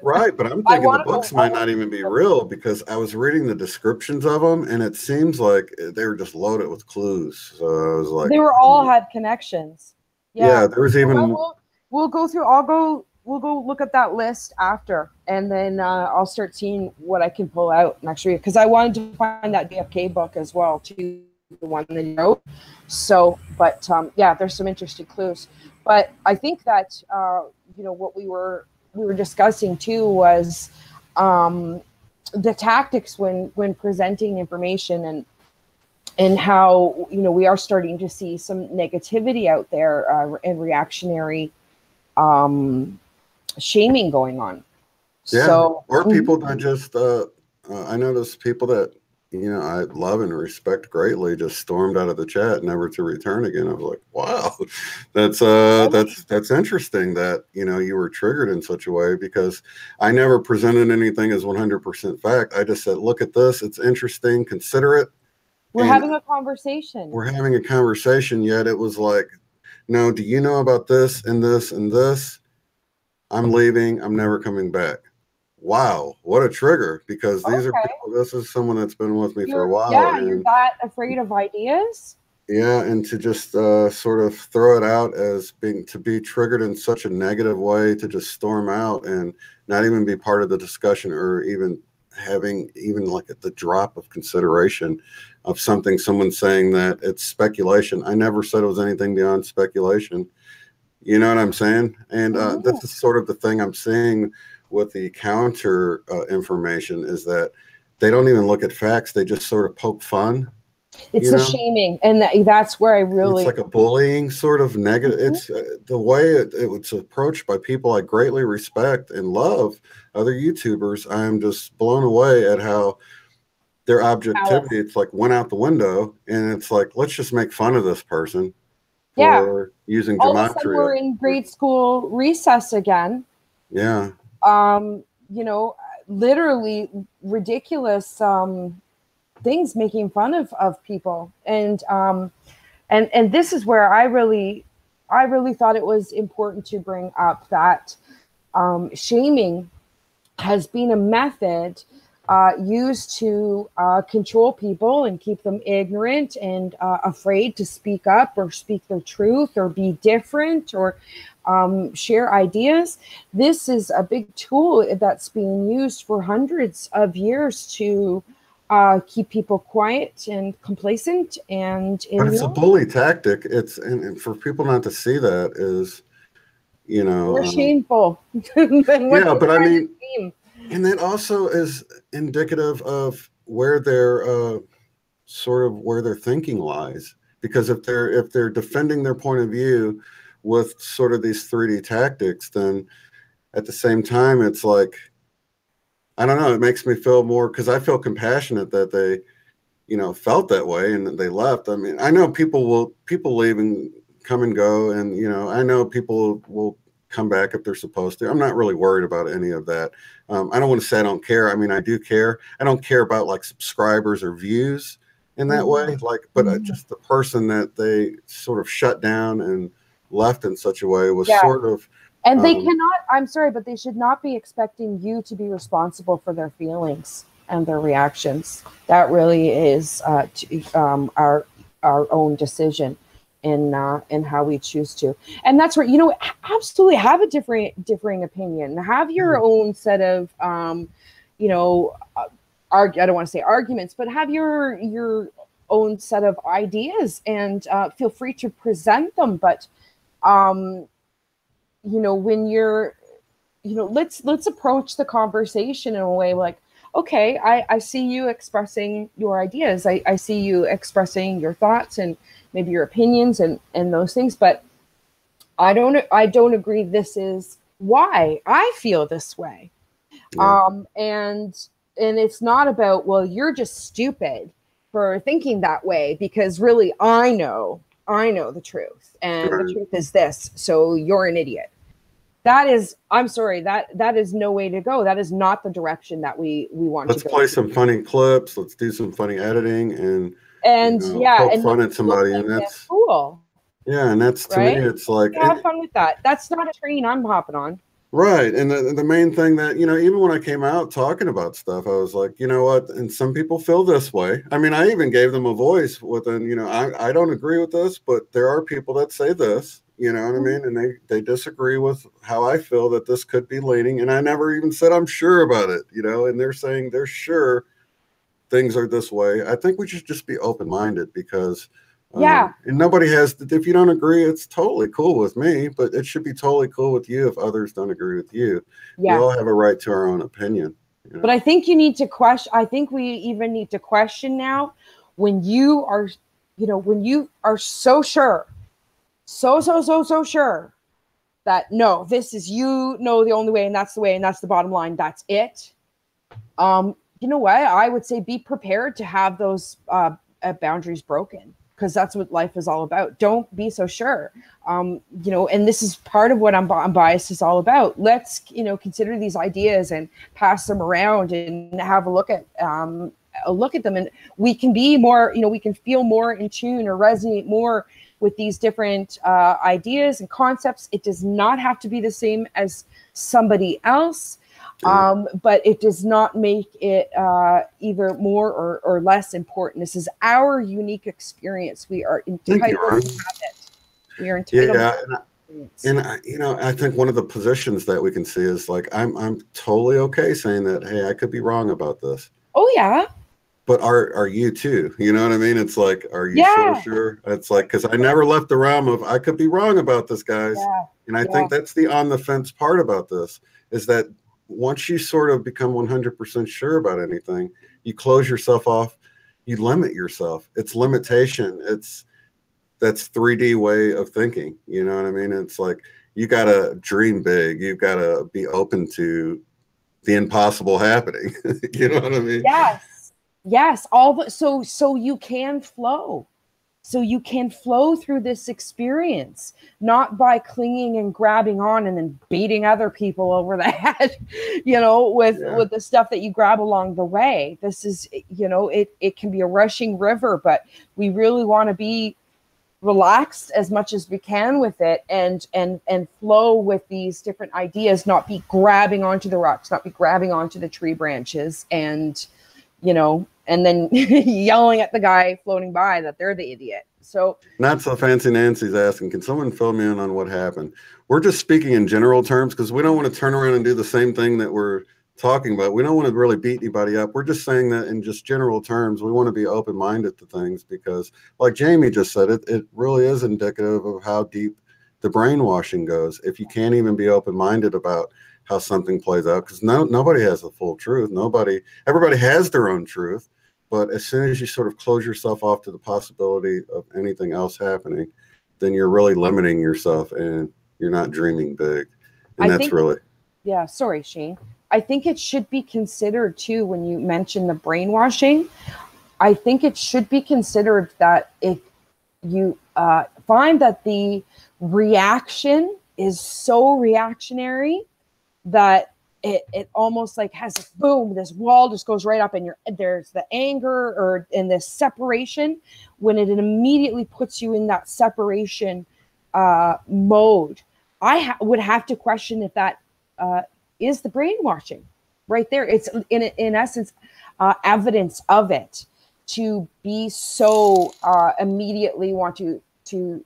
Right, but I'm thinking the books might not even be real because I was reading the descriptions of them and it seems like they were just loaded with clues. So I was like, they were all had connections. Yeah, there was even. We'll go through. We'll go look at that list after, and then I'll start seeing what I can pull out next week because I wanted to find that DFK book as well too, the one that you wrote. So, but yeah, there's some interesting clues. But I think that what we were discussing too was the tactics when presenting information and how we are starting to see some negativity out there and reactionary shaming going on. Yeah, so, or people that just I notice people that I love and respect greatly just stormed out of the chat, never to return again. I was like, wow, that's interesting that you were triggered in such a way, because I never presented anything as 100% fact. I just said, look at this, it's interesting, consider it. We're having a conversation. We're having a conversation, yet it was like, no, do you know about this and this and this? I'm leaving, I'm never coming back. Wow, what a trigger, because these are people, this is someone that's been with me for a while. Yeah, you're that afraid of ideas? Yeah, and to just sort of throw it out as to be triggered in such a negative way, to just storm out and not even be part of the discussion, or even having like the drop of consideration of someone saying that it's speculation. I never said it was anything beyond speculation. You know what I'm saying? And this is sort of the thing I'm seeing with the counter information, is that they don't even look at facts. They just sort of poke fun. It's a shaming. And that's where I really... It's like a bullying sort of negative. It's the way it's approached by people I greatly respect and love, other YouTubers. I'm just blown away at how their objectivity, it's like went out the window, and it's like, let's just make fun of this person for using gematria. All of a sudden we're in grade school recess again. Yeah. Literally ridiculous things, making fun of people. And this is where I really thought it was important to bring up that shaming has been a method used to control people and keep them ignorant and afraid to speak up or speak their truth or be different or share ideas. This is a big tool that's being used for hundreds of years to keep people quiet and complacent. But it's a bully tactic. And for people not to see that is, more shameful. Yeah, but I mean, and that also is indicative of where their where their thinking lies. Because if they're defending their point of view with sort of these 3D tactics, then at the same time, it's like, I don't know. It makes me feel more, because I feel compassionate that they, you know, felt that way and that they left. I mean, I know people leave and come and go, and you know, I know people will come back if they're supposed to. I'm not really worried about any of that. I don't want to say I don't care. I mean, I do care. I don't care about like subscribers or views in that way, like, but just the person that they sort of shut down and left in such a way was sort of. And they cannot, I'm sorry, but they should not be expecting you to be responsible for their feelings and their reactions. That really is our own decision in how we choose to. And that's right. You know, absolutely have a differing opinion. Have your own set of, you know, I don't want to say arguments, but have your own set of ideas, and feel free to present them. But, you know, when you're, you know, let's approach the conversation in a way like, okay, I see you expressing your ideas. I see you expressing your thoughts and maybe your opinions and those things, but I don't agree. This is why I feel this way. Yeah. And it's not about, well, you're just stupid for thinking that way, because really I know the truth, and the truth is this. So you're an idiot. That is, I'm sorry, that is no way to go. That is not the direction that we want to go. Let's play some funny clips. Let's do some funny editing and you know, poke fun at somebody, and that's cool. Yeah, and that's, to me, it's like, have fun with that. That's not a train I'm hopping on. Right. And the main thing that, you know, even when I came out talking about stuff, I was like, you know what? And some people feel this way. I mean, I even gave them a voice within, you know, I don't agree with this, but there are people that say this, you know what I mean? And they disagree with how I feel that this could be leaning. And I never even said I'm sure about it, you know, and they're saying they're sure things are this way. I think we should just be open-minded, because and nobody has, if you don't agree, it's totally cool with me, but it should be totally cool with you if others don't agree with you. We all have a right to our own opinion. You know? But I think you need to question, I think we even need to question now, when you are, you know, when you are so sure, so sure that no, this is, you know, the only way, and that's the way, and that's the bottom line, that's it. You know what? I would say be prepared to have those boundaries broken, because that's what life is all about. Don't be so sure. You know, and this is part of what Unbiased is all about. Let's, you know, consider these ideas and pass them around and have a look at them. And we can be more, you know, we can feel more in tune or resonate more with these different ideas and concepts. It does not have to be the same as somebody else. But it does not make it either more or less important. This is our unique experience. We are entitled to have it. We are entitled to and you know, I think one of the positions that we can see is like, I'm totally okay saying that, hey, I could be wrong about this. Oh yeah. But are you too? You know what I mean? It's like, are you so sure? It's like, because I never left the realm of I could be wrong about this, guys. And I think that's the on the fence part about this, is that once you sort of become 100% sure about anything, you close yourself off, you limit yourself. It's limitation. That's 3D way of thinking. You know what I mean? It's like, you got to dream big. You've got to be open to the impossible happening. You know what I mean? Yes. So you can flow. So you can flow through this experience, not by clinging and grabbing on and then beating other people over the head, you know, with the stuff that you grab along the way. This is, you know, it can be a rushing river, but we really want to be relaxed as much as we can with it, and flow with these different ideas, not be grabbing onto the rocks, not be grabbing onto the tree branches, and, you know, and then yelling at the guy floating by that they're the idiot. So not so fancy Nancy's asking, can someone fill me in on what happened? We're just speaking in general terms, because we don't want to turn around and do the same thing that we're talking about. We don't want to really beat anybody up. We're just saying that in just general terms, we want to be open-minded to things, because like Jamie just said, it really is indicative of how deep the brainwashing goes. If you can't even be open-minded about how something plays out, because nobody has the full truth. Everybody has their own truth. But as soon as you sort of close yourself off to the possibility of anything else happening, then you're really limiting yourself, and you're not dreaming big. And that's really. Yeah. Sorry, Shane. I think it should be considered too, when you mention the brainwashing, I think it should be considered that if you find that the reaction is so reactionary that it almost like has this boom, this wall just goes right up, and there's the anger or in this separation, when it immediately puts you in that separation mode. I would have to question if that is the brainwashing right there. It's in essence evidence of it, to be so immediately want to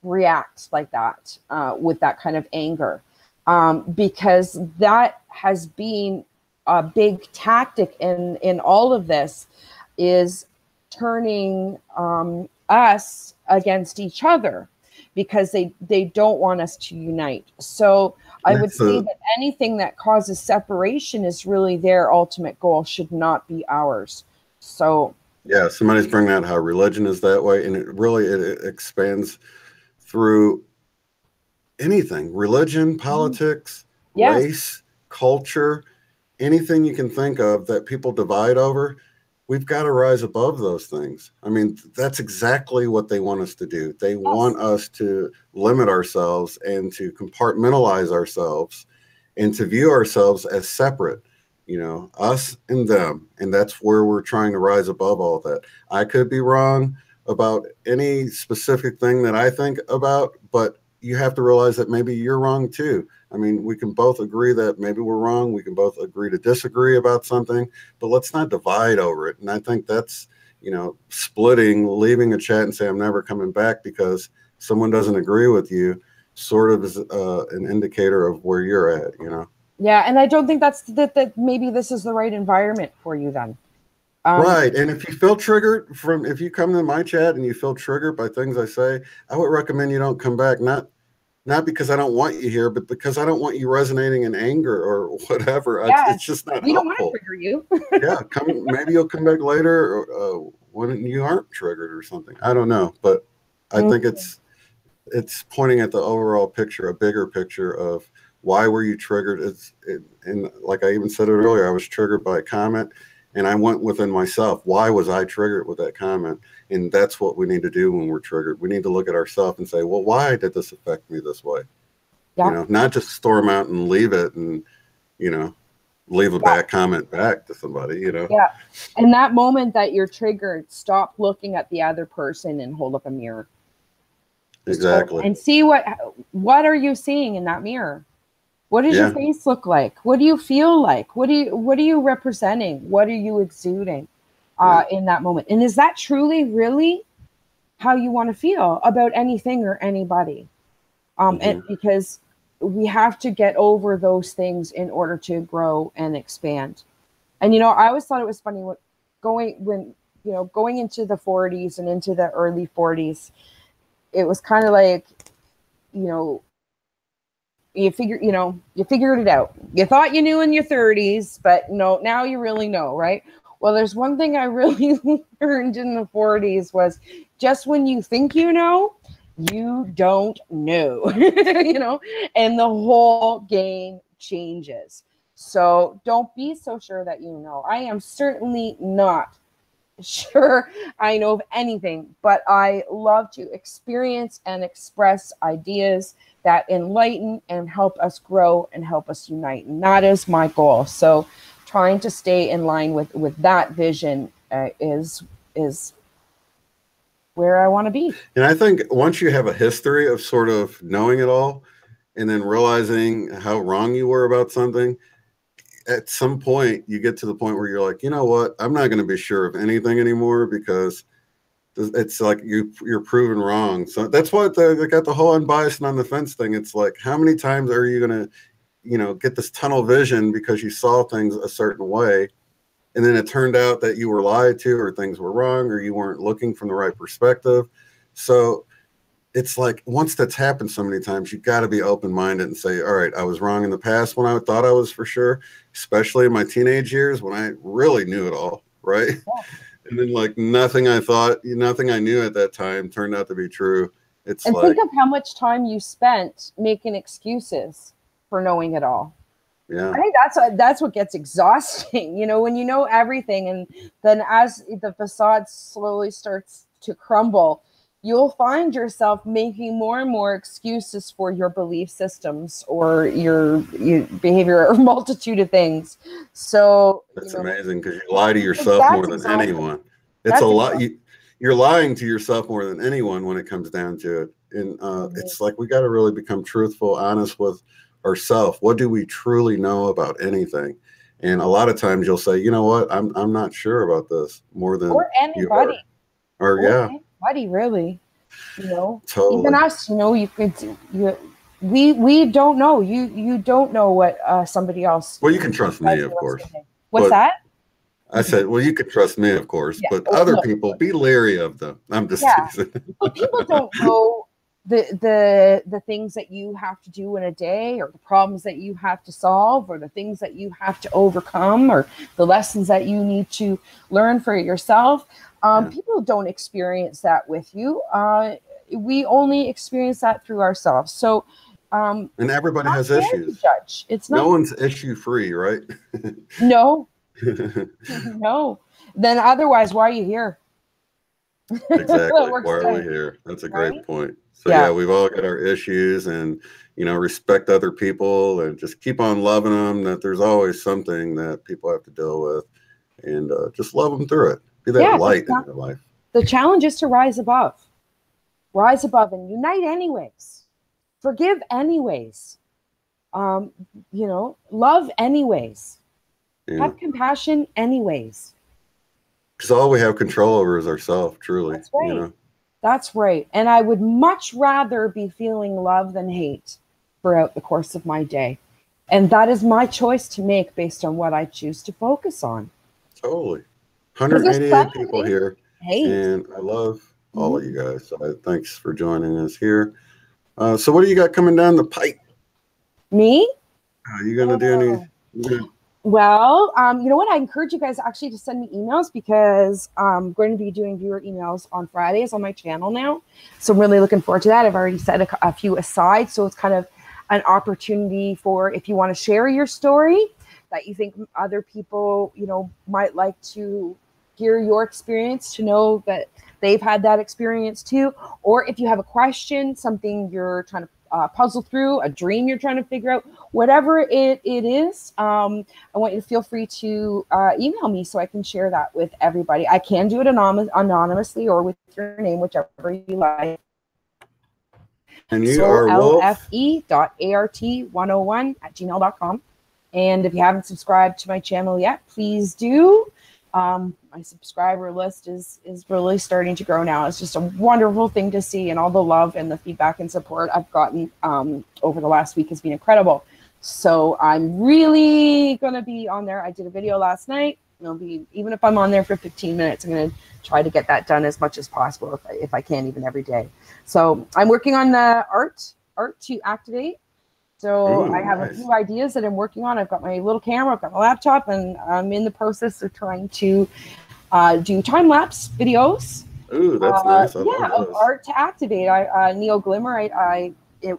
react like that with that kind of anger, because that has been a big tactic in all of this, is turning us against each other, because they don't want us to unite. So I would say that anything that causes separation is really their ultimate goal, should not be ours. So yeah, somebody's bringing out how religion is that way, and it expands through anything: religion, politics, race, culture, anything you can think of that people divide over. We've got to rise above those things. I mean, that's exactly what they want us to do. They want us to limit ourselves and to compartmentalize ourselves and to view ourselves as separate, you know, us and them. And that's where we're trying to rise above all that. I could be wrong about any specific thing that I think about, but you have to realize that maybe you're wrong too. I mean, we can both agree that maybe we're wrong. We can both agree to disagree about something, but let's not divide over it. And I think that's, you know, splitting, leaving a chat and say, I'm never coming back because someone doesn't agree with you, sort of is an indicator of where you're at, you know? Yeah. And I don't think that maybe this is the right environment for you then. Right. And if you feel triggered if you come to my chat and you feel triggered by things I say, I would recommend you don't come back. Not because I don't want you here, but because I don't want you resonating in anger or whatever. Yes. It's just not we helpful. Don't want to trigger you. Yeah. Maybe you'll come back later when you aren't triggered or something. I don't know. But I think it's pointing at the overall picture, a bigger picture of why were you triggered. And like I even said it earlier, I was triggered by a comment. And I went within myself. Why was I triggered with that comment? And that's what we need to do when we're triggered. We need to look at ourselves and say, well, why did this affect me this way? Yeah. You know, not just storm out and leave it and, you know, leave a bad comment back to somebody, you know? Yeah. In that moment that you're triggered, stop looking at the other person and hold up a mirror. Exactly. And see what are you seeing in that mirror? What does your face look like? What do you feel like? What are you representing? What are you exuding in that moment? And is that truly, really how you want to feel about anything or anybody? And because we have to get over those things in order to grow and expand. And, you know, I always thought it was funny going into the 40s and into the early 40s, it was kind of like, you know, you figured it out. You thought you knew in your 30s, but no, now you really know, right? Well, there's one thing I really learned in the 40s was just when you think you know, you don't know, you know, and the whole game changes. So don't be so sure that you know. I am certainly not sure I know of anything, but I love to experience and express ideas that enlighten and help us grow and help us unite. And that is my goal. So trying to stay in line with that vision is where I want to be. And I think once you have a history of sort of knowing it all and then realizing how wrong you were about something, at some point you get to the point where you're like, you know what, I'm not going to be sure of anything anymore because it's like you're proven wrong. So that's why they got the whole unbiased and on the fence thing. It's like, how many times are you going to, you know, get this tunnel vision because you saw things a certain way, and then it turned out that you were lied to, or things were wrong, or you weren't looking from the right perspective. So it's like, once that's happened so many times, you've got to be open-minded and say, all right, I was wrong in the past when I thought I was for sure, especially in my teenage years when I really knew it all, right? Yeah. And then like nothing I knew at that time turned out to be true. It's and think of how much time you spent making excuses for knowing it all. Yeah. I think that's what gets exhausting, you know, when you know everything, and then as the facade slowly starts to crumble, you'll find yourself making more and more excuses for your belief systems or your behavior or multitude of things. So That's amazing, because you lie to yourself more than exhausting. anyone. It's a lot. You're lying to yourself more than anyone when it comes down to it. And it's like we got to really become truthful, honest with ourselves. What do we truly know about anything? And a lot of times you'll say, you know what, I'm not sure about this more than or anybody. Or yeah, anybody really, you know, totally. Even us, you know, we don't know. You don't know what somebody else. Well, you can trust me, of course. What's that? I said, well, you can trust me, of course, but other people, be leery of them. I'm just teasing. But people don't know the things that you have to do in a day, or the problems that you have to solve, or the things that you have to overcome, or the lessons that you need to learn for yourself. People don't experience that with you. We only experience that through ourselves. So, and everybody has issues. Judge. It's not. No one's issue free, right? No. No. Then otherwise, why are you here? Exactly. Why are we here? That's a great point. So yeah, we've all got our issues, and you know, respect other people and just keep on loving them. That there's always something that people have to deal with, and just love them through it. Be that light in their life. The challenge is to rise above and unite anyways. Forgive anyways. You know, love anyways. Have compassion anyways. Because all we have control over is ourselves, truly. That's right. You know? That's right. And I would much rather be feeling love than hate throughout the course of my day. And that is my choice to make based on what I choose to focus on. Totally. 188 people here. And I love all of you guys. So thanks for joining us here. So what do you got coming down the pipe? Me? Are you going to do any... Well, you know what? I encourage you guys actually to send me emails, because I'm going to be doing viewer emails on Fridays on my channel now. So I'm really looking forward to that. I've already set a few aside. So it's kind of an opportunity for, if you want to share your story that you think other people, you know, might like to hear your experience, to know that they've had that experience too. Or if you have a question, something you're trying to puzzle through, a dream you're trying to figure out, whatever it is, I want you to feel free to email me so I can share that with everybody. I can do it anonymously or with your name, whichever you like. And you are lfe.art101@gmail.com. And if you haven't subscribed to my channel yet, please do. My subscriber list is really starting to grow now. It's just a wonderful thing to see, and all the love and the feedback and support I've gotten over the last week has been incredible. So I'm really going to be on there. I did a video last night. It'll be, even if I'm on there for 15 minutes, I'm going to try to get that done as much as possible, if I can, even every day. So I'm working on the art to activate. So I have a few ideas that I'm working on. I've got my little camera, I've got my laptop, and I'm in the process of trying to do time-lapse videos. Ooh, that's nice. Of art to activate. Neil Glimmer, I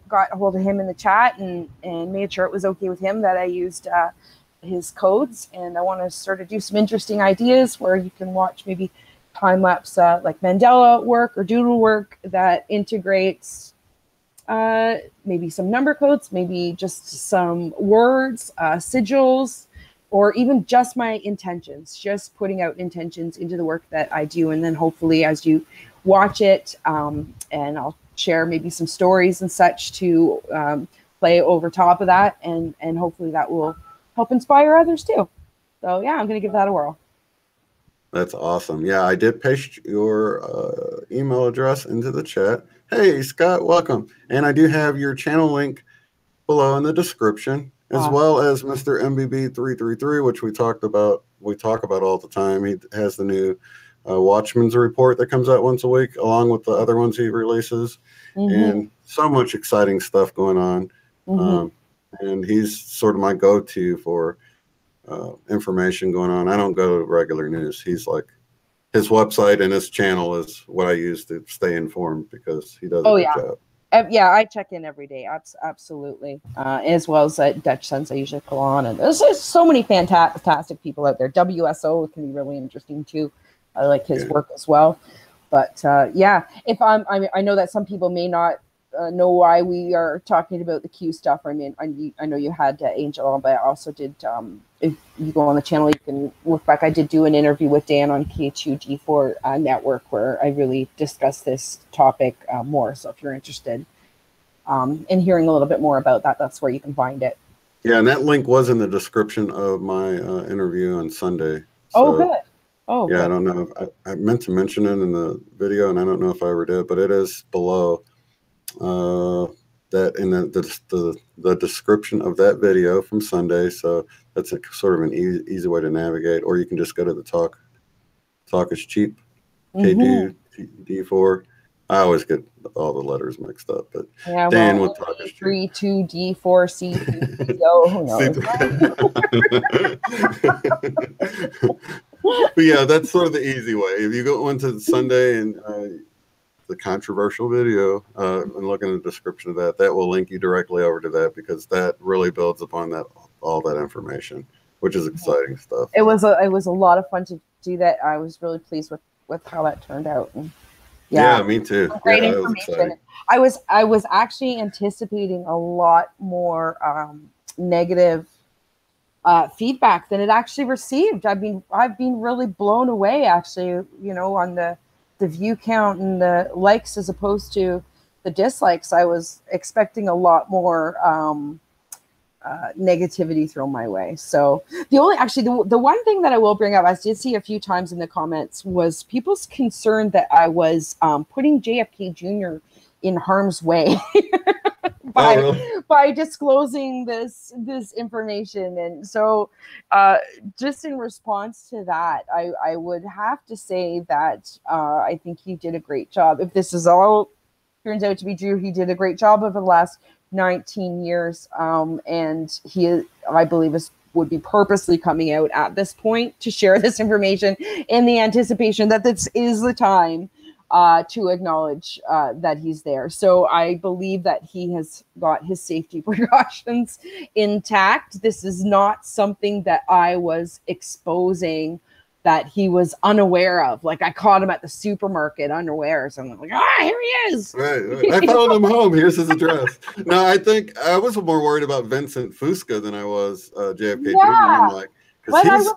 got a hold of him in the chat and made sure it was okay with him that I used his codes. And I want to sort of do some interesting ideas where you can watch maybe time-lapse like Mandela work or doodle work that integrates maybe some number codes, maybe just some words, sigils, or even just my intentions, just putting out intentions into the work that I do. And then hopefully as you watch it, and I'll share maybe some stories and such to play over top of that. And hopefully that will help inspire others too. So yeah, I'm going to give that a whirl. That's awesome. Yeah, I did paste your email address into the chat. Hey, Scott, welcome. And I do have your channel link below in the description, as well as Mr. MBB333, which we talk about all the time. He has the new Watchman's Report that comes out once a week, along with the other ones he releases. And so much exciting stuff going on. And he's sort of my go-to for information going on. I don't go to regular news. He's like, his website and his channel is what I use to stay informed, because he does a good job. Yeah, I check in every day. Absolutely. As well as Dutch Sons, I usually go on. And there's so many fantastic people out there. WSO can be really interesting too. I like his work as well. But yeah, if I know that some people may not know why we are talking about the Q stuff. I mean, I know you had Angel on, but I also did. If you go on the channel, you can look back. I did do an interview with Dan on K2G4 Network where I really discussed this topic more. So if you're interested in hearing a little bit more about that, that's where you can find it. Yeah, and that link was in the description of my interview on Sunday. So, oh, good. Oh, yeah, good. I don't know. I meant to mention it in the video, and I don't know if I ever did, but it is below that in the description of that video from Sunday. So that's sort of an easy way to navigate, or you can just go to the Talk is Cheap, K2D4. I always get all the letters mixed up, but yeah, Dan with Talk is Cheap. 3, 2, D4, C, who knows? But yeah, that's sort of the easy way. If you go into Sunday and the controversial video and look in the description of that, that will link you directly over to that, because that really builds upon that all that information, which is exciting stuff. It was a lot of fun to do that. I was really pleased with how that turned out. And yeah, me too. Great information. I was actually anticipating a lot more negative feedback than it actually received. I've been really blown away, actually, you know, on the view count and the likes as opposed to the dislikes. I was expecting a lot more negativity thrown my way. So the one thing that I will bring up, I did see a few times in the comments, was people's concern that I was putting JFK Jr. in harm's way by disclosing this information. And so just in response to that, I would have to say that I think he did a great job. If this is all turns out to be true, he did a great job over the last 19 years. And he, I believe, would be purposely coming out at this point to share this information in the anticipation that this is the time to acknowledge that he's there. So I believe that he has got his safety precautions intact. This is not something that I was exposing that he was unaware of. Like, I caught him at the supermarket unawares. I'm like, here he is. Right. I followed him home. Here's his address. No, I think I was more worried about Vincent Fusca than I was JFK Jr. I'm like, because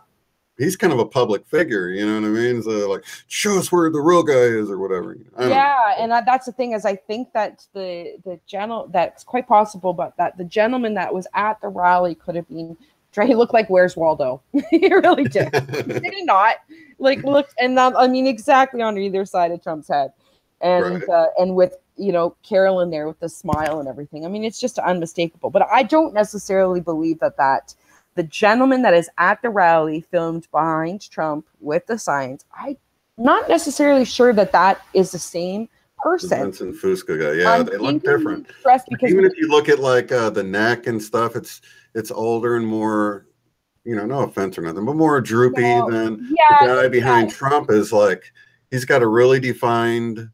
he's kind of a public figure, you know what I mean? So like, show us where the real guy is or whatever. Yeah, and that's the thing, is I think that that's quite possible, but that the gentleman that was at the rally could have been. He looked like Where's Waldo. He really did. Did he not? Like, looked, and I mean, exactly on either side of Trump's head, and and with, you know, Carolyn there with the smile and everything. I mean, it's just unmistakable. But I don't necessarily believe that the gentleman that is at the rally filmed behind Trump with the signs, I'm not necessarily sure that is the same person. Vincent Fusca guy. Yeah, they look different. Because even if you look at like the neck and stuff, it's older and more, you know, no offense or nothing, but more droopy than the guy behind Trump is like, he's got a really defined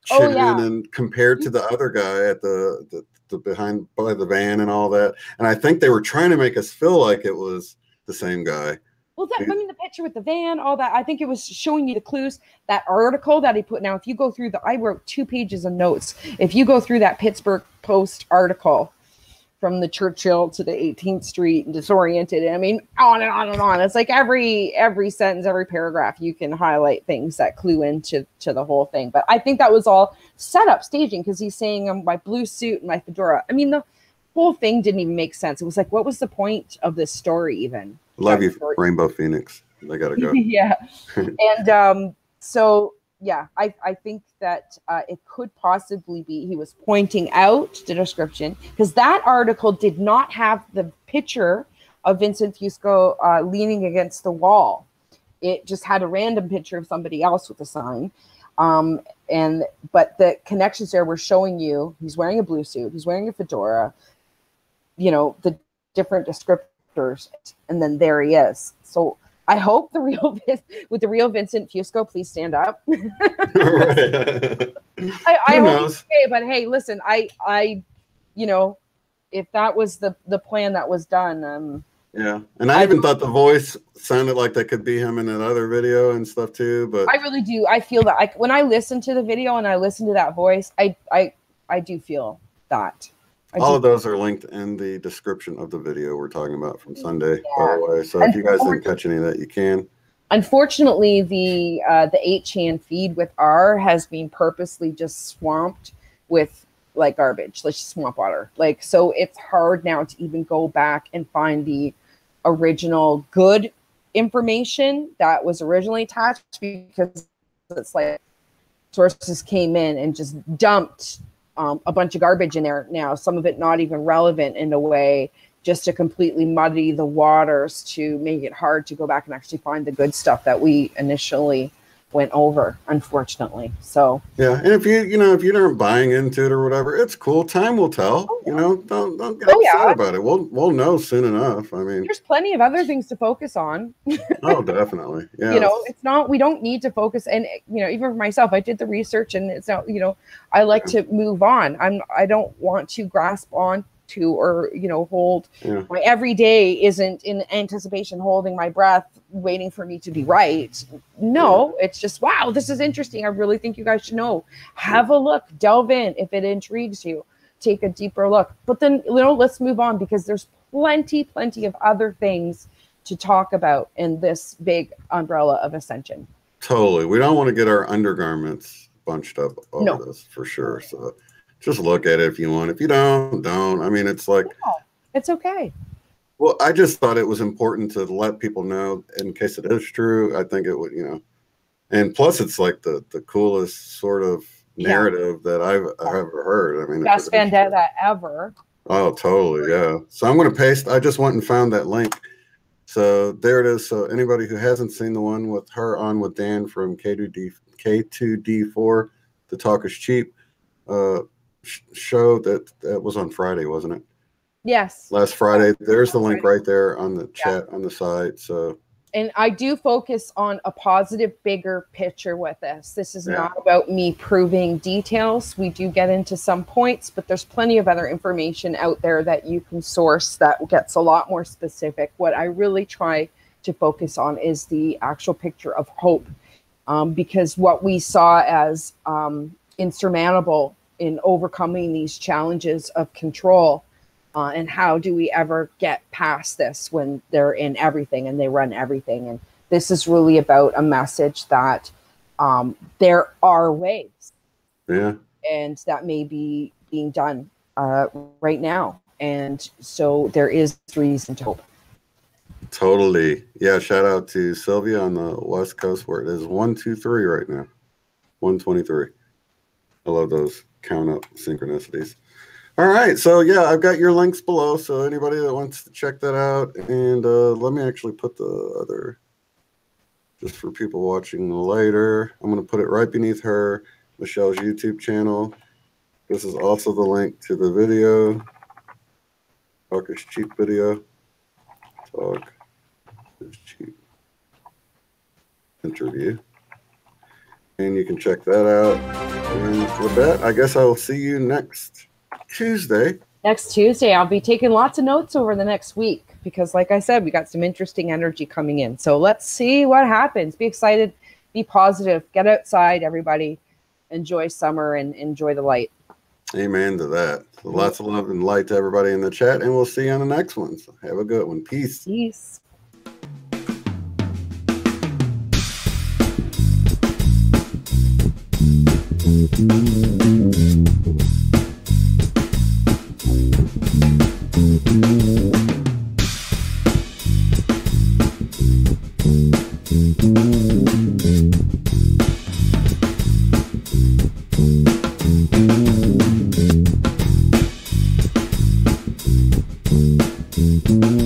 chin and compared to the other guy at the behind by the van and all that. And I think they were trying to make us feel like it was the same guy. Well, I mean, the picture with the van, all that, I think it was showing you the clues. That article that he put, now, if you go through I wrote 2 pages of notes. If you go through that Pittsburgh Post article, from the Churchill to the 18th Street and Disoriented, I mean, on and on and on. It's like every sentence, every paragraph, you can highlight things that clue into the whole thing. But I think that was all set up, staging, because he's saying my blue suit and my fedora. I mean, the whole thing didn't even make sense. It was like, what was the point of this story even? Love you, Rainbow Phoenix. They gotta go. Yeah. And so yeah, I think that it could possibly be he was pointing out the description, because that article did not have the picture of Vincent Fusco leaning against the wall. It just had a random picture of somebody else with a sign. But the connections there were showing you he's wearing a blue suit, he's wearing a fedora, you know, the different descriptors, and then there he is. So I hope the real Vincent Fusco, please stand up. I hope it's okay, but hey, listen, I, you know, if that was the plan that was done, yeah, and I even thought the voice sounded like that could be him in another video and stuff too. But I really do. I feel that when I listen to the video and I listen to that voice, I do feel that. All of those are linked in the description of the video we're talking about from Sunday, by the way. So if you guys didn't catch any of that, you can. Unfortunately, the 8chan feed with R has been purposely just swamped with like garbage, like swamp water. Like, so it's hard now to even go back and find the original good information that was originally attached, because it's like sources came in and just dumped a bunch of garbage in there now, some of it not even relevant in a way, just to completely muddy the waters to make it hard to go back and actually find the good stuff that we initially went over, unfortunately. So yeah, and if you aren't buying into it or whatever, it's cool. Time will tell. Oh, yeah. Don't get upset about it. We'll know soon enough. I mean, there's plenty of other things to focus on. Oh, definitely. Yeah. It's not. We don't need to focus. And even for myself, I did the research, and it's not. I like to move on. I don't want to grasp on to or hold my every day isn't in anticipation, holding my breath, waiting for me to be right. No, it's just, wow, this is interesting. I really think you guys should know. Have a look, delve in. If it intrigues you, take a deeper look. But then let's move on, because there's plenty of other things to talk about in this big umbrella of ascension. Totally. We don't want to get our undergarments bunched up over this, for sure. So just look at it if you want. If you don't. I mean, it's like, it's okay. Well, I just thought it was important to let people know in case it is true. I think it would, and plus it's like the coolest sort of narrative that I've ever heard. I mean, best vendetta ever. Oh, totally. Yeah. So I'm going to paste. I just went and found that link. So there it is. So anybody who hasn't seen the one with her on with Dan from K2D4, The Talk is Cheap, show that was on Friday, wasn't it? Yes. Last Friday. There's the link right there on the chat on the side. So, and I do focus on a positive, bigger picture with this. This is not about me proving details. We do get into some points, but there's plenty of other information out there that you can source that gets a lot more specific. What I really try to focus on is the actual picture of hope, because what we saw as insurmountable in overcoming these challenges of control, and how do we ever get past this when they're in everything and they run everything. And this is really about a message that there are ways, and that may be being done right now. And so there is reason to hope. Totally. Yeah. Shout out to Sylvia on the West Coast, where it is 123 right now. 123. I love those count up synchronicities. All right, so yeah, I've got your links below, so anybody that wants to check that out. And let me actually put the other, just for people watching later, I'm going to put it right beneath her, Michelle's YouTube channel. This is also the link to the video, Talk is Cheap video. Talk is Cheap interview. And you can check that out. And with that, I guess I will see you next Tuesday. Next Tuesday. I'll be taking lots of notes over the next week, because like I said, we got some interesting energy coming in. So let's see what happens. Be excited, be positive, get outside, everybody. Enjoy summer and enjoy the light. Amen to that. So lots of love and light to everybody in the chat, and we'll see you on the next one. So have a good one. Peace. Peace. Thank you.